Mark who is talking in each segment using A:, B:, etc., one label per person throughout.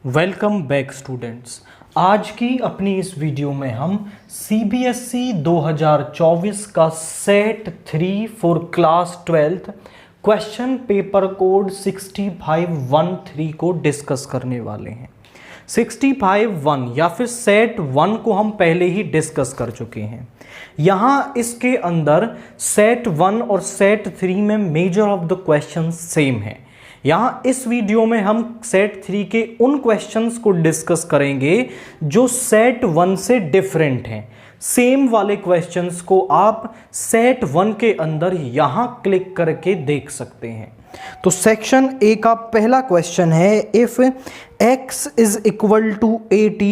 A: Welcome back students. आज की अपनी इस वीडियो में हम सीबीएसई 2024 का set 3 for class 12th question paper code 6513 को डिस्कस करने वाले हैं। 65(1) या फिर सेट 1 को हम पहले ही डिस्कस कर चुके हैं। यहाँ इसके अंदर सेट 1 और सेट 3 में measure of the question same है। यहाँ इस वीडियो में हम सेट 3 के उन क्वेश्चंस को डिस्कस करेंगे जो सेट 1 से डिफरेंट हैं। सेम वाले क्वेश्चंस को आप सेट 1 के अंदर यहाँ क्लिक करके देख सकते हैं। तो सेक्शन ए का पहला क्वेश्चन है, if x is equal to AT,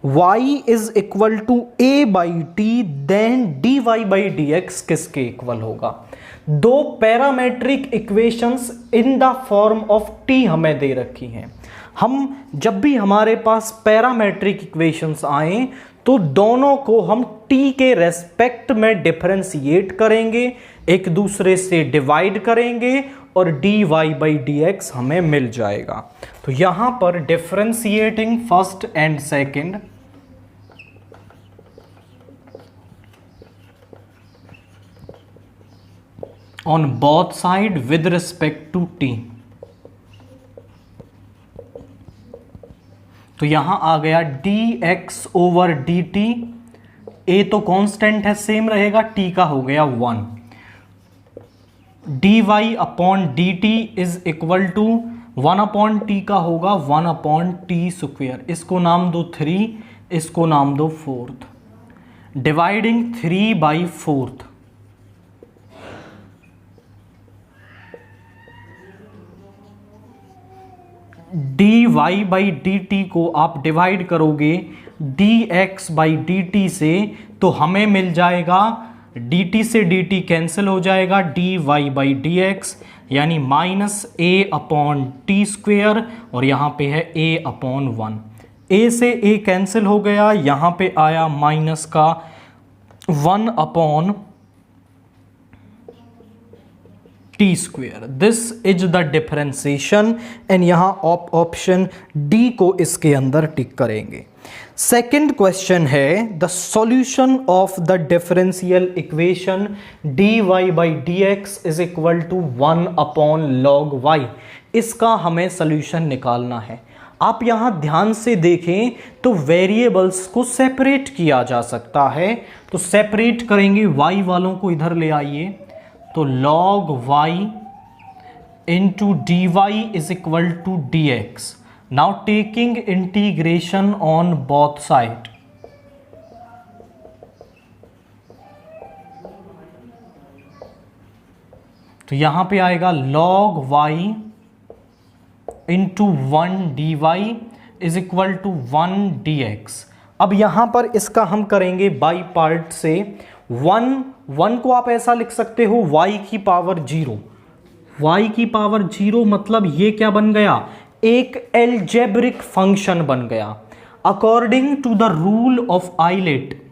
A: y is equal to A by T, देन dy बाई dx किसके इक्वल होगा। दो parametric equations in the form of t हमें दे रखी हैं। हम जब भी हमारे पास पैरामेट्रिक इक्वेशंस आए तो दोनों को हम t के रेस्पेक्ट में डिफरेंशिएट करेंगे, एक दूसरे से डिवाइड करेंगे और dy बाई dx हमें मिल जाएगा। तो यहां पर differentiating first and second, on both side with respect to t, तो यहां आ गया dx ओवर dt। a तो कांस्टेंट है, सेम रहेगा, t का हो गया 1। dy upon dt is equal to 1 upon T का होगा 1 अपॉन टी स्क्वेयर। इसको नाम दो 3, इसको नाम दो 4th। Dividing 3 by 4th, dy by dt को आप डिवाइड करोगे dx बाई dt से, तो हमें मिल जाएगा dt से dt कैंसिल हो जाएगा, dy बाई dx यानी minus a upon T square, और यहाँ पे है a अपॉन 1। a से a कैंसिल हो गया, यहाँ पे आया माइनस का 1 upon T square. This is the differentiation and यहाँ ऑप्शन डी को इसके अंदर टिक करेंगे। सेकेंड क्वेश्चन है, the solution of the differential equation dy by dx is equal to 1 upon log y। इसका हमें सॉल्यूशन निकालना है। आप यहां ध्यान से देखें तो वेरिएबल्स को सेपरेट किया जा सकता है, तो सेपरेट करेंगे, y वालों को इधर ले आइए, तो log y into dy is equal to dx। Now taking integration on both side, तो यहां पे आएगा log y into 1 dy is equal to 1 dx। अब यहां पर इसका हम करेंगे बाई पार्ट से। 1 को आप ऐसा लिख सकते हो y की पावर 0। y की पावर 0 मतलब ये क्या बन गया, एक एल्जेब्रिक फंक्शन बन गया। According to the rule of ILATE,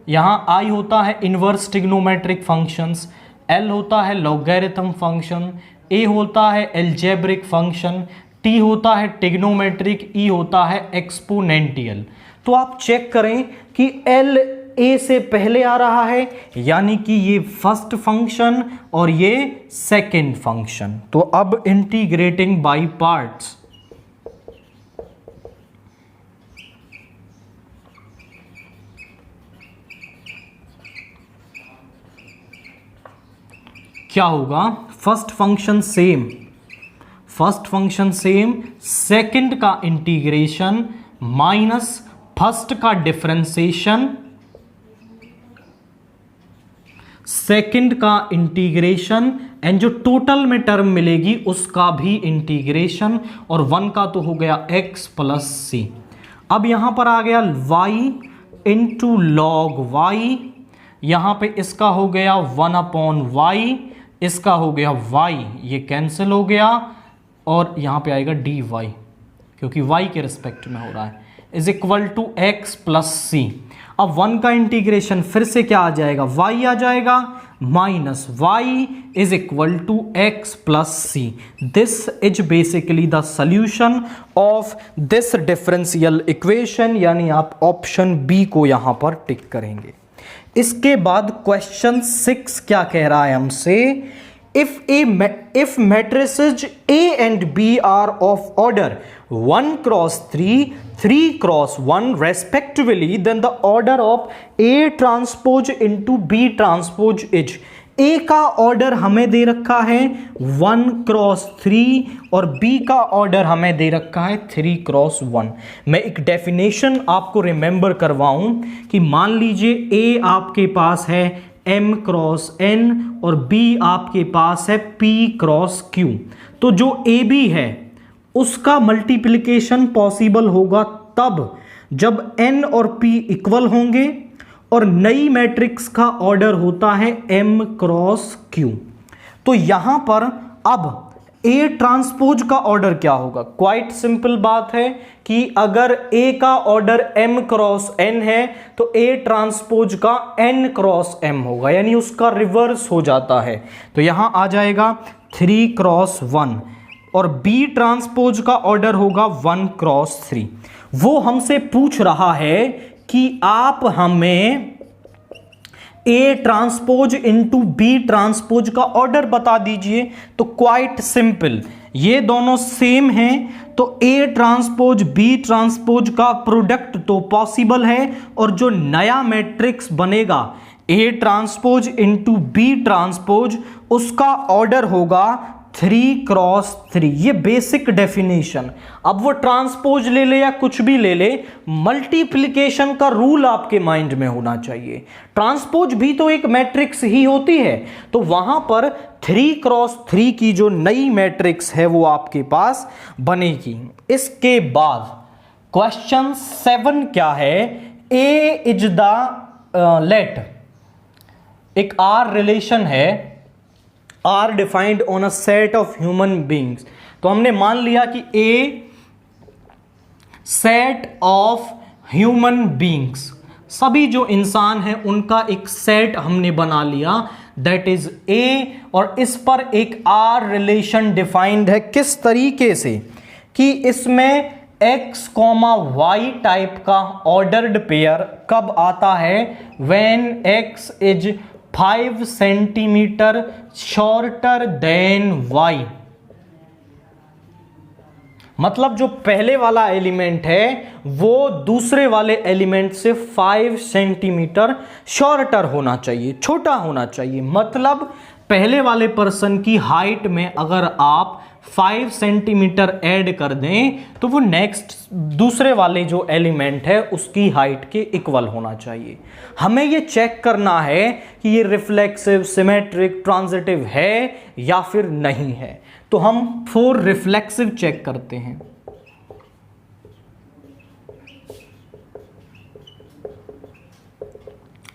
A: यहां i होता है इनवर्स ट्रिग्नोमेट्रिक फंक्शंस, l होता है लॉगरिथम फंक्शन, a होता है एल्जेब्रिक फंक्शन, t होता है ट्रिग्नोमेट्रिक, e होता है एक्सपोनेंटियल। तो आप चेक करें कि l a से पहले आ रहा है, यानी कि ये फर्स्ट फंक्शन और ये सेकंड फंक्शन। तो अब इंटीग्रेटिंग बाय पार्ट्स, क्या होगा, फर्स्ट फंक्शन सेम, सेकंड का इंटीग्रेशन माइनस फर्स्ट का डिफरेंशिएशन, सेकंड का इंटीग्रेशन, एंड जो टोटल में टर्म मिलेगी उसका भी इंटीग्रेशन, और 1 का तो हो गया x प्लस c। अब यहां पर आ गया y इंटू लॉग y, यहां पे इसका हो गया 1 अपॉन y, इसका हो गया y, ये कैंसिल हो गया, और यहां पे आएगा dy क्योंकि y के रिस्पेक्ट में हो रहा है। Is equal to x plus c. अब 1 का इंटीग्रेशन फिर से क्या आ जाएगा, y आ जाएगा, minus y is equal to x plus c. This is basically the solution of this differential equation, यानी आप ऑप्शन बी को यहां पर टिक करेंगे। इसके बाद क्वेश्चन 6 क्या कह रहा है हमसे, if matrices A and B are of order 1 cross 3, 3 cross 1 respectively, then the order of A transpose into B transpose is। A का ऑर्डर हमें दे रखा है 1 क्रॉस 3 और B का ऑर्डर हमें दे रखा है 3 क्रॉस 1। मैं एक डेफिनेशन आपको रिमेंबर करवाऊं कि मान लीजिए A आपके पास है m क्रॉस n और B आपके पास है p क्रॉस q, तो जो AB है उसका मल्टीप्लिकेशन पॉसिबल होगा तब जब n और p इक्वल होंगे और नई मैट्रिक्स का ऑर्डर होता है m क्रॉस q। तो यहां पर अब A ट्रांसपोज का ऑर्डर क्या होगा, क्वाइट सिंपल बात है कि अगर A का ऑर्डर m क्रॉस n है तो A ट्रांसपोज का n क्रॉस m होगा, यानी उसका रिवर्स हो जाता है। तो यहां आ जाएगा 3 क्रॉस 1 और B ट्रांसपोज का ऑर्डर होगा 1 क्रॉस 3। वो हमसे पूछ रहा है कि आप हमें A transpose into B transpose का ऑर्डर बता दीजिए। तो क्वाइट सिंपल, ये दोनों सेम हैं तो A ट्रांसपोज B ट्रांसपोज का प्रोडक्ट तो पॉसिबल है, और जो नया मैट्रिक्स बनेगा A transpose into B transpose उसका ऑर्डर होगा 3 क्रॉस 3। ये बेसिक डेफिनेशन। अब वो ट्रांसपोज ले ले या कुछ भी ले ले, मल्टीप्लिकेशन का रूल आपके माइंड में होना चाहिए। ट्रांसपोज भी तो एक मैट्रिक्स ही होती है, तो वहां पर 3 क्रॉस 3 की जो नई मैट्रिक्स है वो आपके पास बनेगी। इसके बाद क्वेश्चन 7 क्या है, ए इज द लेट एक आर रिलेशन है, R defined on a set of human beings. तो हमने मान लिया कि A set of human beings, सभी जो इंसान हैं उनका एक सेट हमने बना लिया, दैट इज ए। और इस पर एक आर रिलेशन डिफाइंड है किस तरीके से कि इसमें x, y टाइप का ऑर्डर्ड पेयर कब आता है, when x is 5 centimetre shorter then y। मतलब जो पहले वाला एलिमेंट है वो दूसरे वाले एलिमेंट से 5 सेंटीमीटर शॉर्टर होना चाहिए, छोटा होना चाहिए। मतलब पहले वाले पर्सन की हाइट में अगर आप 5 सेंटीमीटर ऐड कर दें तो वो नेक्स्ट दूसरे वाले जो एलिमेंट है उसकी हाइट के इक्वल होना चाहिए। हमें ये चेक करना है कि ये रिफ्लेक्सिव, सिमेट्रिक, ट्रांजिटिव है या फिर नहीं है। तो हम 4 रिफ्लेक्सिव चेक करते हैं।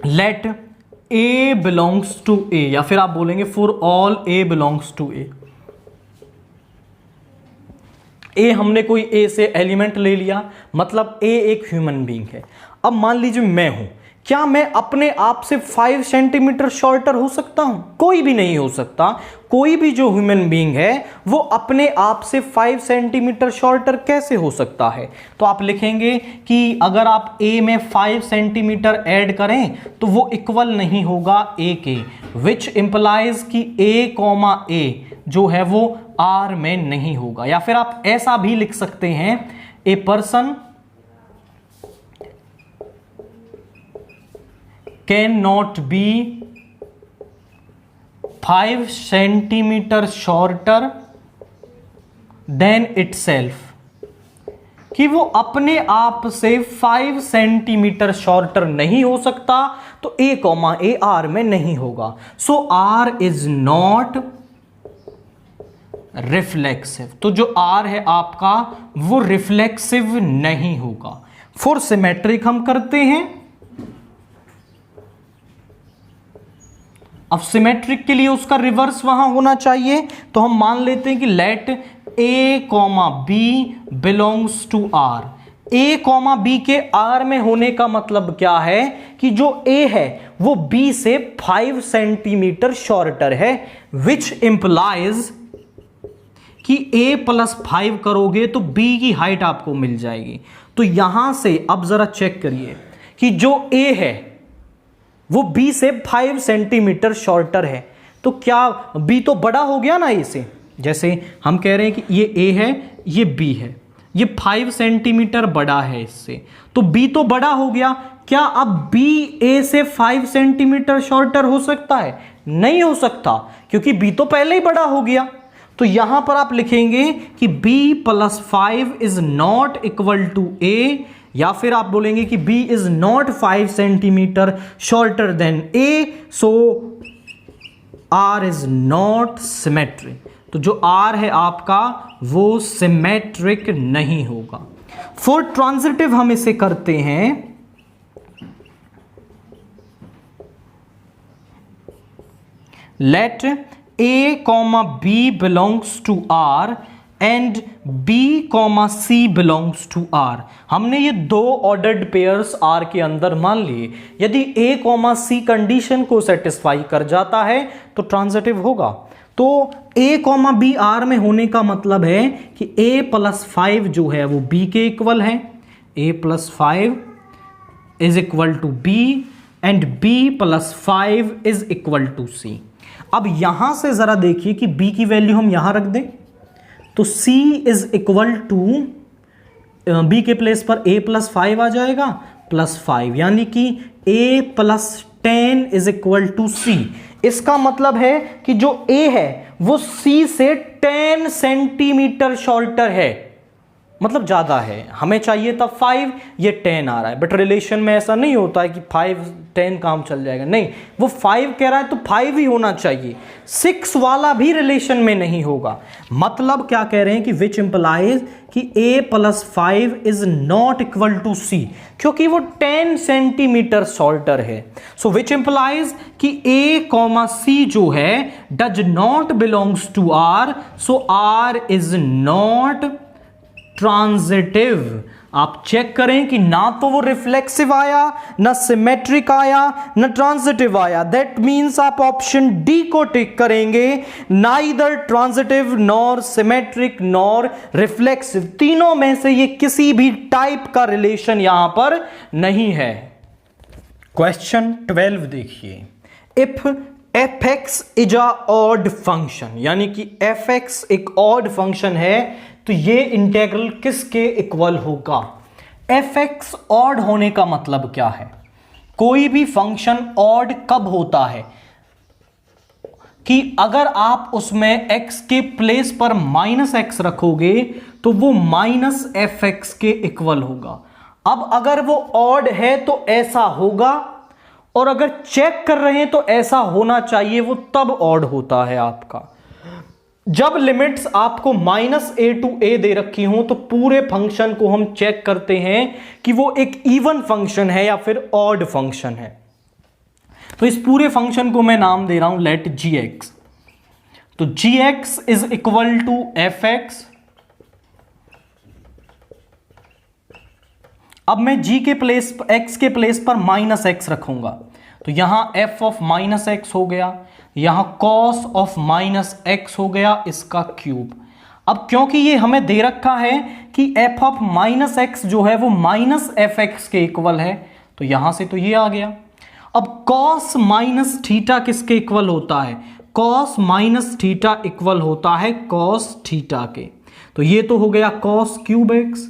A: Let A belongs to A, या फिर आप बोलेंगे for all A belongs to A। A हमने कोई ए से एलिमेंट ले लिया, मतलब ए एक ह्यूमन बीइंग है। अब मान लीजिए मैं हूं, क्या मैं अपने आप से 5 सेंटीमीटर शॉर्टर हो सकता हूं? कोई भी नहीं हो सकता। कोई भी जो ह्यूमन बीइंग है वो अपने आप से 5 सेंटीमीटर शॉर्टर कैसे हो सकता है? तो आप लिखेंगे कि अगर आप ए में 5 सेंटीमीटर ऐड करें तो वो इक्वल नहीं होगा ए के, विच इंप्लाइज कि ए जो है वो आर में नहीं होगा। या फिर आप ऐसा भी लिख सकते हैं, a person can not be 5 centimetre shorter then itself, कि वो अपने आप से 5 सेंटीमीटर शॉर्टर नहीं हो सकता, तो ए आर में नहीं होगा। सो आर इज नॉट रिफ्लेक्सिव। तो जो आर है आपका वो रिफ्लेक्सिव नहीं होगा। फॉर सिमेट्रिक हम करते हैं। अब सिमेट्रिक के लिए उसका रिवर्स वहां होना चाहिए, तो हम मान लेते हैं कि let A, B belongs to R। A comma B के आर में होने का मतलब क्या है कि जो ए है वो बी से 5 सेंटीमीटर शॉर्टर है, विच इंप्लाइज कि a प्लस 5 करोगे तो b की हाइट आपको मिल जाएगी। तो यहां से अब जरा चेक करिए कि जो a है वो b से 5 सेंटीमीटर शॉर्टर है, तो क्या b तो बड़ा हो गया ना a से। जैसे हम कह रहे हैं कि ये a है, ये b है, ये 5 सेंटीमीटर बड़ा है इससे, तो b तो बड़ा हो गया। क्या अब b a से 5 सेंटीमीटर शॉर्टर हो सकता है? नहीं हो सकता, क्योंकि b तो पहले ही बड़ा हो गया। तो यहां पर आप लिखेंगे कि b plus 5 is not equal to a, या फिर आप बोलेंगे कि b is not 5 centimetre shorter than a, so r is not symmetric. तो जो r है आपका वो सिमेट्रिक नहीं होगा। फॉर ट्रांजिटिव हम इसे करते हैं, let a comma b belongs to r and b comma c belongs to r। हमने ये दो ऑर्डर्ड पेयर्स r के अंदर मान लिए। यदि a कॉमा c कंडीशन को सेटिस्फाई कर जाता है तो ट्रांजिटिव होगा। तो a कॉमा b r में होने का मतलब है कि a प्लस 5 जो है वो b के इक्वल है, a plus 5 is equal to b and b plus 5 is equal to c। अब यहां से जरा देखिए कि b की वैल्यू हम यहां रख दें तो c is equal to b के प्लेस पर a प्लस 5 आ जाएगा प्लस 5, यानी कि a plus 10 is equal to c। इसका मतलब है कि जो a है वो c से 10 सेंटीमीटर शॉर्टर है, मतलब ज्यादा है। हमें चाहिए था 5, ये 10 आ रहा है, बट रिलेशन में ऐसा नहीं होता है कि 5 10 काम चल जाएगा, नहीं, वो 5 कह रहा है तो 5 ही होना चाहिए, 6 वाला भी रिलेशन में नहीं होगा। मतलब क्या कह रहे हैं कि विच इंप्लाइज कि a plus 5 is not equal to c, क्योंकि वो 10 सेंटीमीटर शॉर्टर है। सो विच इंप्लाइज कि a कॉमा c जो है does not belongs to r, so r is not transitive. आप चेक करें कि ना तो वो रिफ्लेक्सिव आया, ना सिमेट्रिक आया, ना ट्रांजिटिव आया। दैट मींस आप ऑप्शन डी को टिक करेंगे, neither transitive nor symmetric nor reflexive. तीनों में से ये किसी भी टाइप का रिलेशन यहां पर नहीं है। क्वेश्चन 12 देखिए, if fx is a odd function, यानी कि fx एक ऑड फंक्शन है, तो ये इंटीग्रल किसके इक्वल होगा? fx ऑड होने का मतलब क्या है? कोई भी फंक्शन ऑड कब होता है कि अगर आप उसमें x के प्लेस पर माइनस एक्स रखोगे तो वो माइनस fx के इक्वल होगा। अब अगर वो ऑड है तो ऐसा होगा, और अगर चेक कर रहे हैं तो ऐसा होना चाहिए, वो तब ऑड होता है आपका जब लिमिट्स आपको -a टू a दे रखी हों। तो पूरे फंक्शन को हम चेक करते हैं कि वो एक इवन फंक्शन है या फिर ऑड फंक्शन है। तो इस पूरे फंक्शन को मैं नाम दे रहा हूं लेट gx। तो gx is equal to fx। अब मैं g के प्लेस x के प्लेस पर -x रखूंगा, तो यहां f ऑफ -x हो गया, यहां cos ऑफ -x हो गया, इसका क्यूब। अब क्योंकि ये हमें दे रखा है कि f ऑफ -x जो है वो -fx के इक्वल है, तो यहां से तो ये आ गया। अब cos माइनस थीटा किसके इक्वल होता है? cos माइनस थीटा इक्वल होता है cos थीटा के, तो ये तो हो गया cos क्यूब x,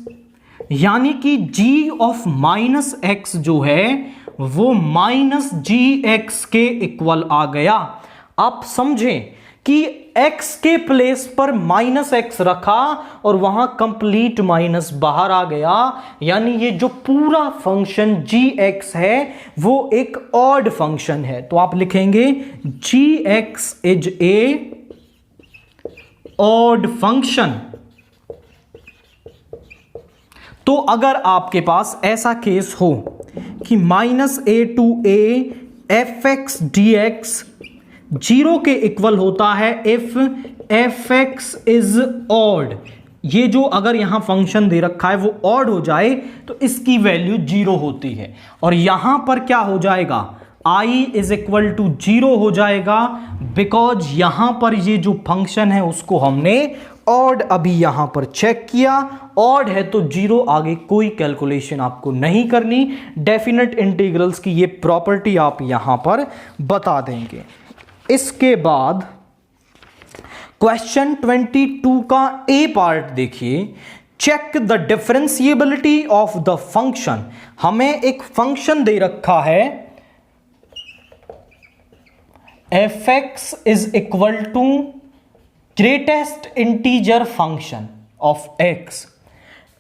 A: यानी कि g ऑफ -x जो है वो -gx के इक्वल आ गया। आप समझें कि x के प्लेस पर -x रखा और वहां कंप्लीट माइनस बाहर आ गया, यानी ये जो पूरा फंक्शन gx है वो एक ऑड फंक्शन है। तो आप लिखेंगे gx is a odd function. तो अगर आपके पास ऐसा केस हो कि -a to a fx dx 0 के इक्वल होता है इफ fx इज ऑड, ये जो अगर यहां फंक्शन दे रखा है वो ऑड हो जाए तो इसकी वैल्यू 0 होती है, और यहां पर क्या हो जाएगा, i इज इक्वल टू 0 हो जाएगा, बिकॉज यहां पर ये जो फंक्शन है उसको हमने ऑड अभी यहां पर चेक किया, ऑड है तो 0, आगे कोई कैलकुलेशन आपको नहीं करनी। डेफिनेट इंटीग्रल्स की ये प्रॉपर्टी आप यहां पर बता देंगे। इसके बाद क्वेश्चन 22 का ए पार्ट देखिए, check the differentiability of the function. हमें एक फंक्शन दे रखा है fx is equal to greatest integer function of x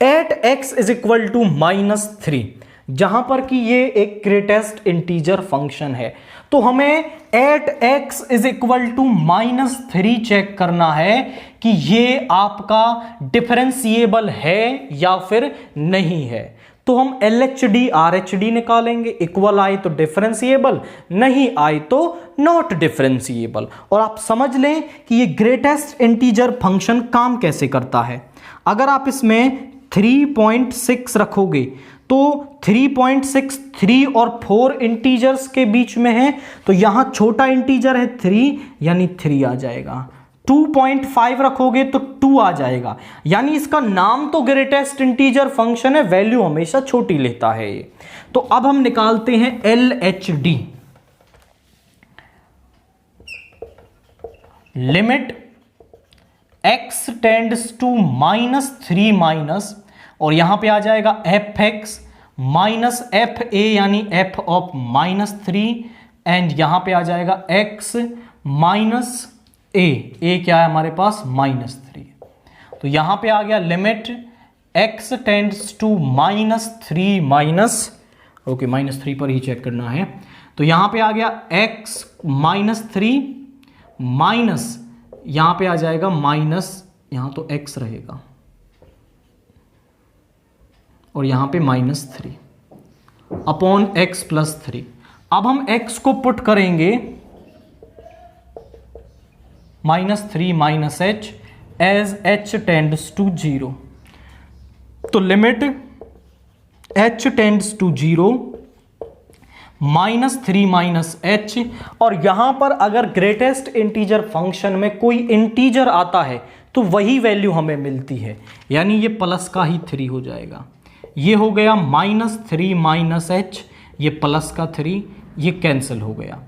A: at x is equal to -3, जहां पर कि ये एक ग्रेटेस्ट इंटीजर फंक्शन है। तो हमें at x is equal to -3 check करना है कि ये आपका डिफरेंशिएबल है या फिर नहीं है। तो हम LHD RHD निकालेंगे, इक्वल आए तो डिफरेंशिएबल, नहीं आए तो नॉट डिफरेंशिएबल। और आप समझ लें कि ये ग्रेटेस्ट इंटीजर फंक्शन काम कैसे करता है। अगर आप इसमें 3.6 रखोगे तो 3.6 3 और 4 इंटीजर्स के बीच में है, तो यहां छोटा इंटीजर है 3, यानी 3 आ जाएगा। 2.5 रखोगे तो 2 आ जाएगा, यानी इसका नाम तो ग्रेटेस्ट इंटीजर फंक्शन है, वैल्यू हमेशा छोटी लेता है ये। तो अब हम निकालते हैं LHD, limit x tends to -3 minus, और यहां पे आ जाएगा fx माइनस fa यानी f ऑफ -3, एंड यहां पे आ जाएगा x माइनस a क्या है हमारे पास -3। तो यहां पे आ गया limit x tends to -3 minus, okay -3 पर ही चेक करना है। तो यहां पे आ गया x -3 माइनस, यहां पे आ जाएगा माइनस, यहां तो x रहेगा और यहां पे -3 अपॉन x + 3। अब हम x को पुट करेंगे -3 minus h as h tends to 0। तो limit h tends to 0 -3 minus h, और यहां पर अगर ग्रेटेस्ट इंटीजर फंक्शन में कोई इंटीजर आता है तो वही वैल्यू हमें मिलती है, यानी ये प्लस का ही 3 हो जाएगा। ये हो गया -3 माइनस h, ये प्लस का 3, ये कैंसिल हो गया।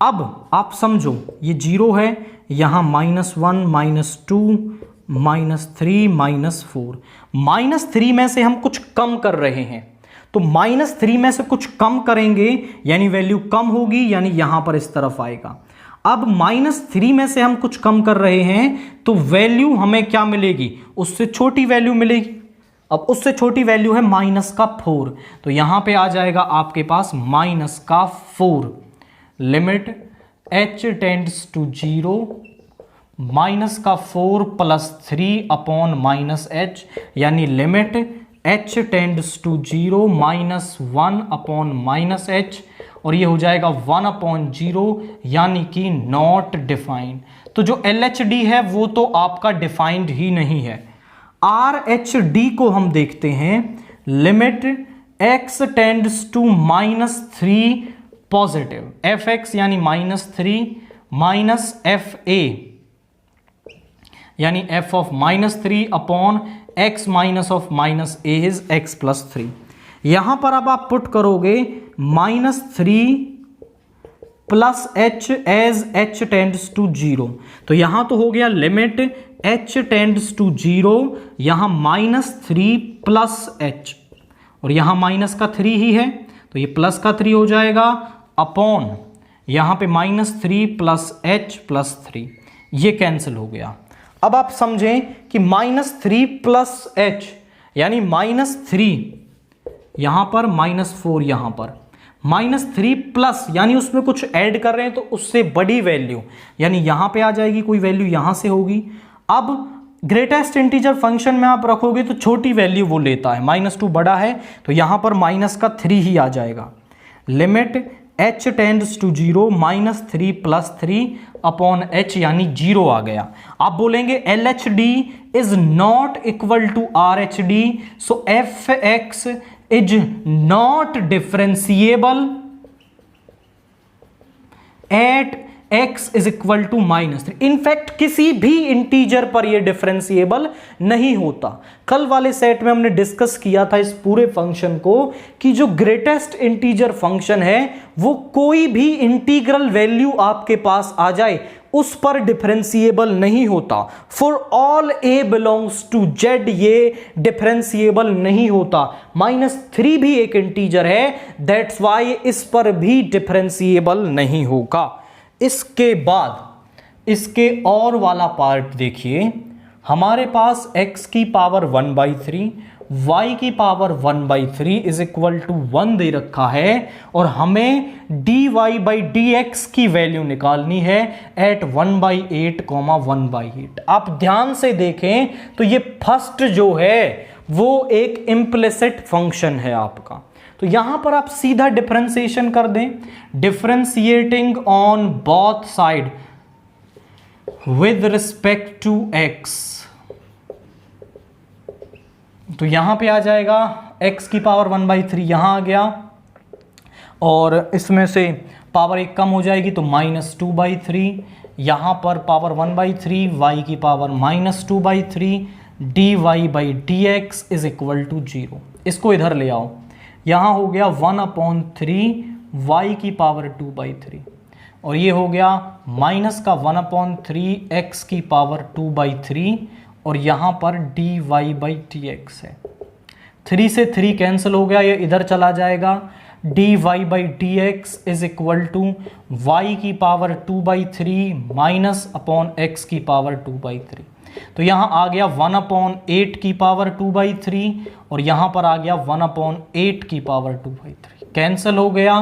A: अब आप समझो ये 0 है, यहां -1 -2 -3 -4, -3 में से हम कुछ कम कर रहे हैं, तो -3 में से कुछ कम करेंगे यानी वैल्यू कम होगी, यानी यहां पर इस तरफ आएगा। अब -3 में से हम कुछ कम कर रहे हैं तो वैल्यू हमें क्या मिलेगी, उससे छोटी वैल्यू मिलेगी। अब उससे छोटी वैल्यू है -4, तो यहां पे आ जाएगा आपके पास -4। Limit h tends to 0 -4 + 3 upon -h, यानी limit h tends to 0 -1 upon -h, और ये हो जाएगा 1/0, यानी कि नॉट डिफाइंड। तो जो LHD है वो तो आपका डिफाइंड ही नहीं है। RHD को हम देखते हैं, limit x tends to -3 positive, fx यानी -3 माइनस fa यानी f of -3 upon x minus of -a is x + 3। यहां पर अब आप पुट करोगे -3 plus h as h tends to 0, तो यहां तो हो गया लिमिट h टेंड्स टू 0, यहां -3 प्लस h, और यहां माइनस का 3 ही है तो ये प्लस का 3 हो जाएगा, अपॉन यहां पे -3 प्लस h + 3, ये कैंसिल हो गया। अब आप समझें कि -3 प्लस h यानी -3 यहां पर, -4 यहां पर, -3 प्लस यानी उसमें कुछ ऐड कर रहे हैं तो उससे बड़ी वैल्यू, यानी यहां पे आ जाएगी कोई वैल्यू, यहां से होगी। अब ग्रेटेस्ट इंटीजर फंक्शन में आप रखोगे तो छोटी वैल्यू वो लेता है, -2 बड़ा है तो यहां पर -3 ही आ जाएगा। Limit h tends to 0 -3 + 3 upon h यानी 0 आ गया। आप बोलेंगे LHD is not equal to RHD, so fx is not differentiable at x is equal to -3। In fact किसी भी इंटीजर पर यह डिफरेंशिएबल नहीं होता। कल वाले सेट में हमने डिस्कस किया था इस पूरे फंक्शन को कि जो ग्रेटेस्ट इंटीजर फंक्शन है वो कोई भी इंटीग्रल वैल्यू आपके पास आ जाए उस पर डिफरेंशिएबल नहीं होता। For all a belongs to z ये डिफरेंशिएबल नहीं होता। -3 भी एक इंटीजर है, दैट्स वाई इस पर भी डिफरेंशिएबल नहीं होगा। इसके बाद इसके और वाला पार्ट देखिए, हमारे पास x की पावर 1/3 y की पावर 1/3 इज इक्वल टू 1 दे रखा है और हमें dy/dx की वैल्यू निकालनी है एट 1/8, 1/8। आप ध्यान से देखें तो ये फर्स्ट जो है वो एक इम्प्लिसिट फंक्शन है आपका, तो यहां पर आप सीधा डिफरेंशिएशन कर दें, differentiating on both side with respect to x, तो यहां पे आ जाएगा x की पावर 1/3 यहां आ गया और इसमें से पावर एक कम हो जाएगी तो -2/3, यहां पर पावर 1/3 y की power -2/3 dy/dx is equal to 0। इसको इधर ले आओ, यहाँ हो गया 1/3 y की पावर 2/3 और ये हो गया माइनस का 1/3 x की पावर 2/3 और यहाँ पर dy/dx है। 3 से 3 कैंसिल हो गया, ये इधर चला जाएगा। dy/dx is equal to y की पावर 2/3 माइनस अपॉन x की पावर 2/3, तो यहाँ आ गया 1/8 की पावर 2/3 और यहाँ पर आ गया 1/8 की पावर 2/3, कैंसिल हो गया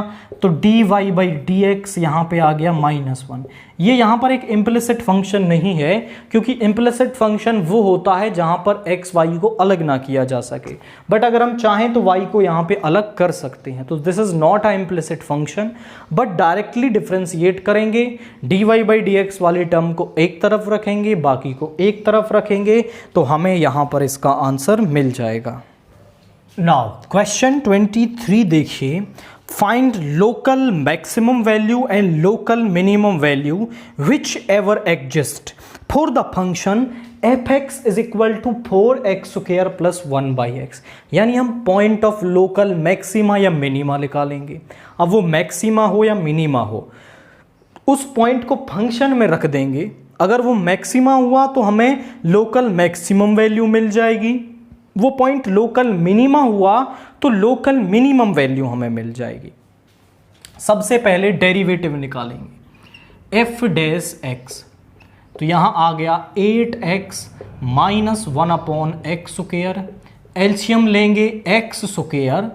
A: तो dy/dx यहाँ पे आ गया -1। ये यहाँ पर एक इम्प्लिसिट फंक्शन नहीं है, क्योंकि इम्प्लिसिट फंक्शन वो होता है जहाँ पर x y को अलग ना किया जा सके, बट अगर हम चाहें तो y को यहाँ पे अलग कर सकते हैं। तो this is not a implicit function, but directly differentiate करेंगे, dy/dx वाले टर्म को एक तरफ रखेंगे, बाकी को एक तरफ रखेंगे, तो हमें यहाँ पर इसका आंसर मिल जाएगा। नाउ क्वेश्चन 23 देखिए, find local maximum value and local minimum value which ever exist for the function fx is equal to 4x² plus 1/x, यानी हम पॉइंट ऑफ लोकल मैक्सिमा या मिनिमा निकालेंगे। अब वो मैक्सिमा हो या मिनिमा हो, उस पॉइंट को फंक्शन में रख देंगे। अगर वो मैक्सिमा हुआ तो हमें लोकल मैक्सिमम वैल्यू मिल जाएगी, वो पॉइंट लोकल मिनिमा हुआ तो लोकल मिनिमम वैल्यू हमें मिल जाएगी। सबसे पहले डेरिवेटिव निकालेंगे f'(x), तो यहां आ गया 8x माइनस 1/x², एलसीएम लेंगे x²,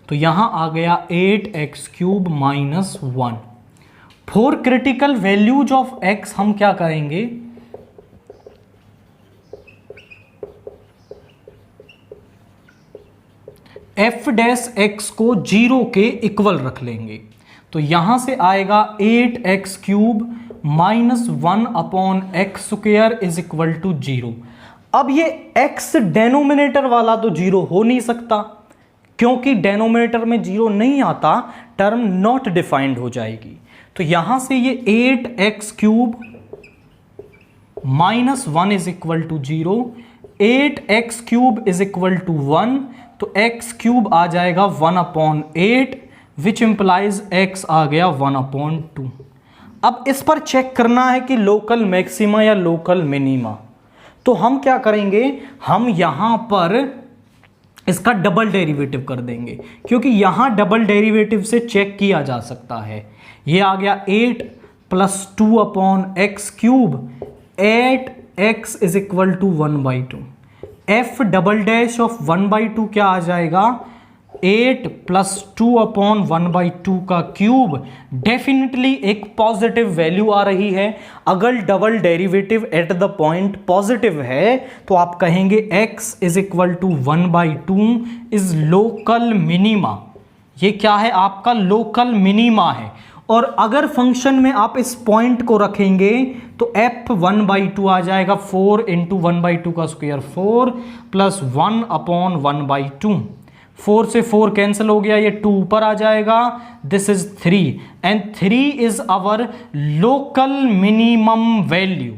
A: तो यहां आ गया 8x³ minus 1। For critical values of x हम क्या करेंगे, f' को 0 के इक्वल रख लेंगे, तो यहां से आएगा 8x³ minus 1/x² is equal to 0। अब ये x डेनोमिनेटर वाला तो 0 हो नहीं सकता, क्योंकि डेनोमिनेटर में 0 नहीं आता, टर्म नॉट डिफाइंड हो जाएगी। तो यहां से ये 8x³ minus 1 is equal to 0, 8x³ is equal to 1, तो x³ आ जाएगा 1/8 विच इंप्लाइज x आ गया 1/2। अब इस पर चेक करना है कि लोकल मैक्सिमा या लोकल मिनिमा, तो हम क्या करेंगे, हम यहां पर इसका डबल डेरिवेटिव कर देंगे, क्योंकि यहां डबल डेरिवेटिव से चेक किया जा सकता है। ये आ गया 8 + 2/x³, 8x is equal to 1/2। f' of 1/2 क्या आ जाएगा, 8 + 2/1/2 का क्यूब। डेफिनेटली एक पॉजिटिव वैल्यू आ रही है। अगर double derivative at the point positive है तो आप कहेंगे x is equal to 1/2 is local minima, ये क्या है आपका लोकल मिनीमा है। और अगर फंक्शन में आप इस पॉइंट को रखेंगे तो f 1/2 आ जाएगा, 4 × 1/2 का स्क्वायर 4 प्लस 1/1/2। 4 से 4 कैंसिल हो गया, ये 2 ऊपर आ जाएगा, this is 3 and 3 is our local minimum value.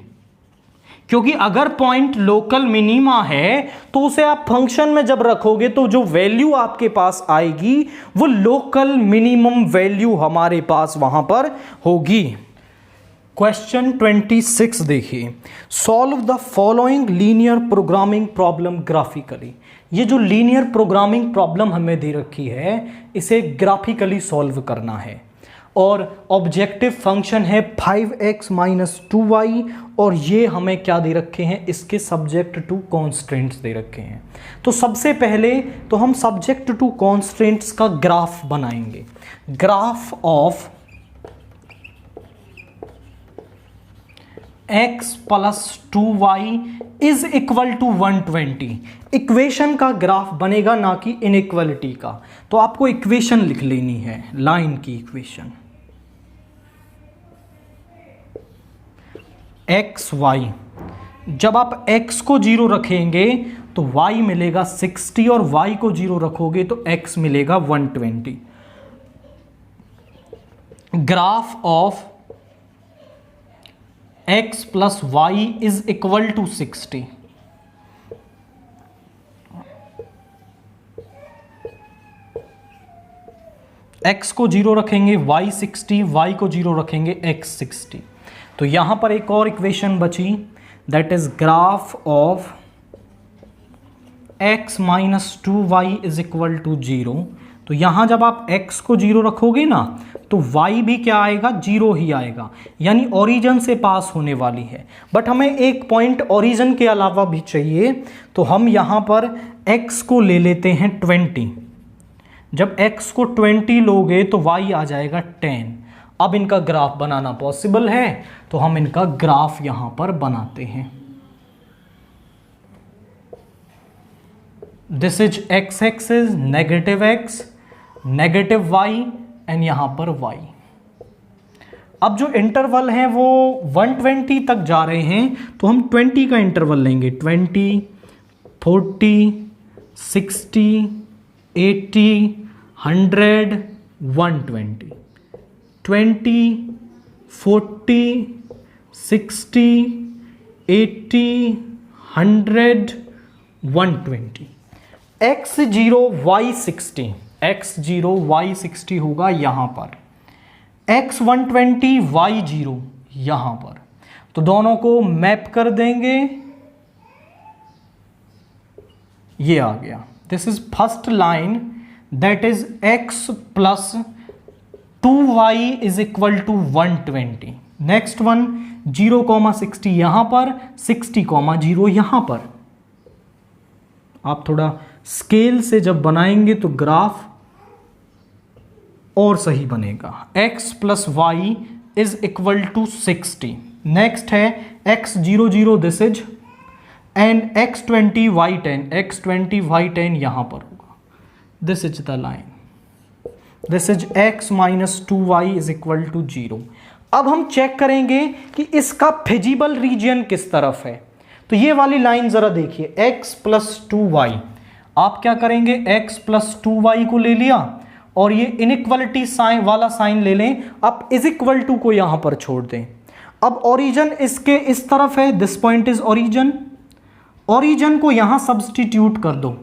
A: क्योंकि अगर पॉइंट लोकल मिनिमा है तो उसे आप फंक्शन में जब रखोगे तो जो वैल्यू आपके पास आएगी वो लोकल मिनिमम वैल्यू हमारे पास वहां पर होगी। क्वेश्चन 26 देखिए, solve the following linear programming problem graphically. ये जो लीनियर प्रोग्रामिंग प्रॉब्लम हमें दे रखी है इसे ग्राफिकली सॉल्व करना है और ऑब्जेक्टिव फंक्शन है 5x - 2y और ये हमें क्या दे रखे हैं, इसके सब्जेक्ट टू कॉन्स्ट्रेंट्स दे रखे हैं। तो सबसे पहले तो हम सब्जेक्ट टू कॉन्स्ट्रेंट्स का ग्राफ बनाएंगे। Graph of x + 2y is equal to 120। Equation का ग्राफ बनेगा, ना कि इनइक्वालिटी का। तो आपको इक्वेशन लिख लेनी है, लाइन की इक्वेशन एक्स वाई। जब आप x को 0 रखेंगे तो y मिलेगा 60 और y को 0 रखोगे तो x मिलेगा 120। Graph of x + y is equal to 60। x को 0 रखेंगे y 60, y को 0 रखेंगे x 60। तो यहां पर एक और इक्वेशन बची, that is graph of x - 2y is equal to 0। तो यहां जब आप x को 0 रखोगे ना तो y भी क्या आएगा, 0 ही आएगा, यानी ओरिजिन से पास होने वाली है। बट हमें एक पॉइंट ओरिजिन के अलावा भी चाहिए, तो हम यहां पर x को ले लेते हैं 20। जब x को 20 लोगे तो y आ जाएगा 10। अब इनका ग्राफ बनाना पॉसिबल है तो हम इनका ग्राफ यहां पर बनाते हैं। This is x axis, -x, -y and यहां पर y। अब जो इंटरवल है वो 120 तक जा रहे हैं तो हम 20 का इंटरवल लेंगे, 20, 40, 60, 80, 100, 120। 20, 40, 60, 80, 100, 120। x0 y 60, x0 y 60 होगा यहां पर, x 120 y 0 यहां पर। तो दोनों को मैप कर देंगे, ये आ गया। This is first line, that is x + 2y is equal to 120। Next one 0,60 यहां पर, 60,0 यहां पर। आप थोड़ा स्केल से जब बनाएंगे तो ग्राफ और सही बनेगा। x + y is equal to 60। Next है x0 0, this is, and x20 y 10, x20 y 10 यहां पर होगा। This is the line, this is x - 2y is equal to 0। अब हम चेक करेंगे कि इसका फिजिबल रीजन किस तरफ है। तो ये वाली लाइन जरा देखिए, x + 2y। आप क्या करेंगे, x + 2y को ले लिया और ये इनइक्वालिटी साइन वाला साइन ले लें, आप इज इक्वल टू को यहां पर छोड़ दें। अब ओरिजिन इसके इस तरफ है, this point is origin. Origin को यहां सब्स्टिट्यूट कर दो,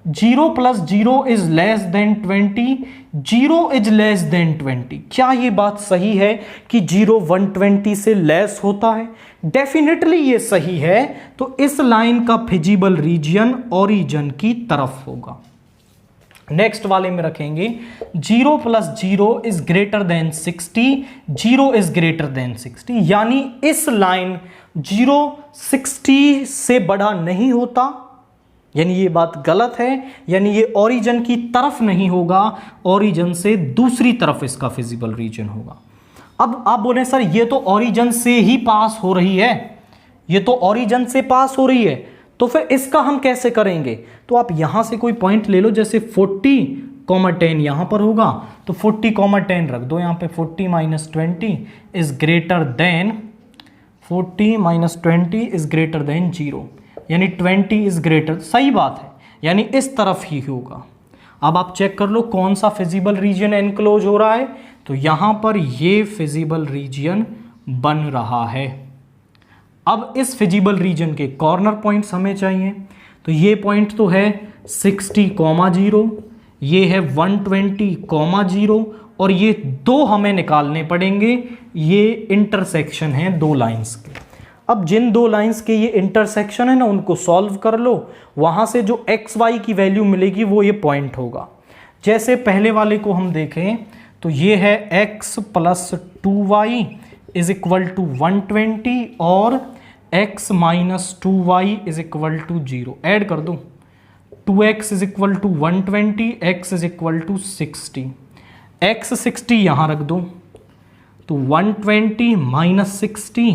A: 0 + 0 is less than 20, 0 is less than 20। क्या ये बात सही है कि 0 120 से लेस होता है? डेफिनेटली ये सही है। तो इस लाइन का फिजिबल रीजन ओरिजिन की तरफ होगा। नेक्स्ट वाले में रखेंगे 0 + 0 is greater than 60, 0 is greater than 60, यानी इस लाइन 0 60 से बड़ा नहीं होता, यानी ये बात गलत है, यानी ये ओरिजिन की तरफ नहीं होगा, ओरिजिन से दूसरी तरफ इसका फिजिबल रीजन होगा। अब आप बोले सर ये तो ओरिजिन से ही पास हो रही है, ये तो ओरिजिन से पास हो रही है, तो फिर इसका हम कैसे करेंगे? तो आप यहां से कोई पॉइंट ले लो, जैसे 40 कॉमा 10 यहाँ पर होगा, तो 40 कॉमा 10 रख दो यहाँ पे। 40 माइनस 20 इज ग्रेटर देन 0, यानी 20 इज ग्रेटर, सही बात है, यानी इस तरफ ही होगा। अब आप चेक कर लो कौन सा फिजिबल रीजन एनक्लोज हो रहा है, तो यहां पर ये फिजिबल रीजन बन रहा है। अब इस फिजिबल रीजन के कॉर्नर पॉइंट्स हमें चाहिए, तो ये पॉइंट तो है 60,0, ये है 120,0 और ये दो हमें निकालने पड़ेंगे, ये इंटरसेक्शन है दो लाइंस के। अब जिन दो लाइंस के ये इंटरसेक्शन है ना, उनको सॉल्व कर लो, वहां से जो एक्स वाई की वैल्यू मिलेगी वो ये पॉइंट होगा। जैसे पहले वाले को हम देखें तो ये है x plus 2y is equal to 120 और x minus 2y is equal to 0। Add कर दो, 2x is equal to 120, x is equal to 60, x 60 यहां रख दो, तो 120 minus 60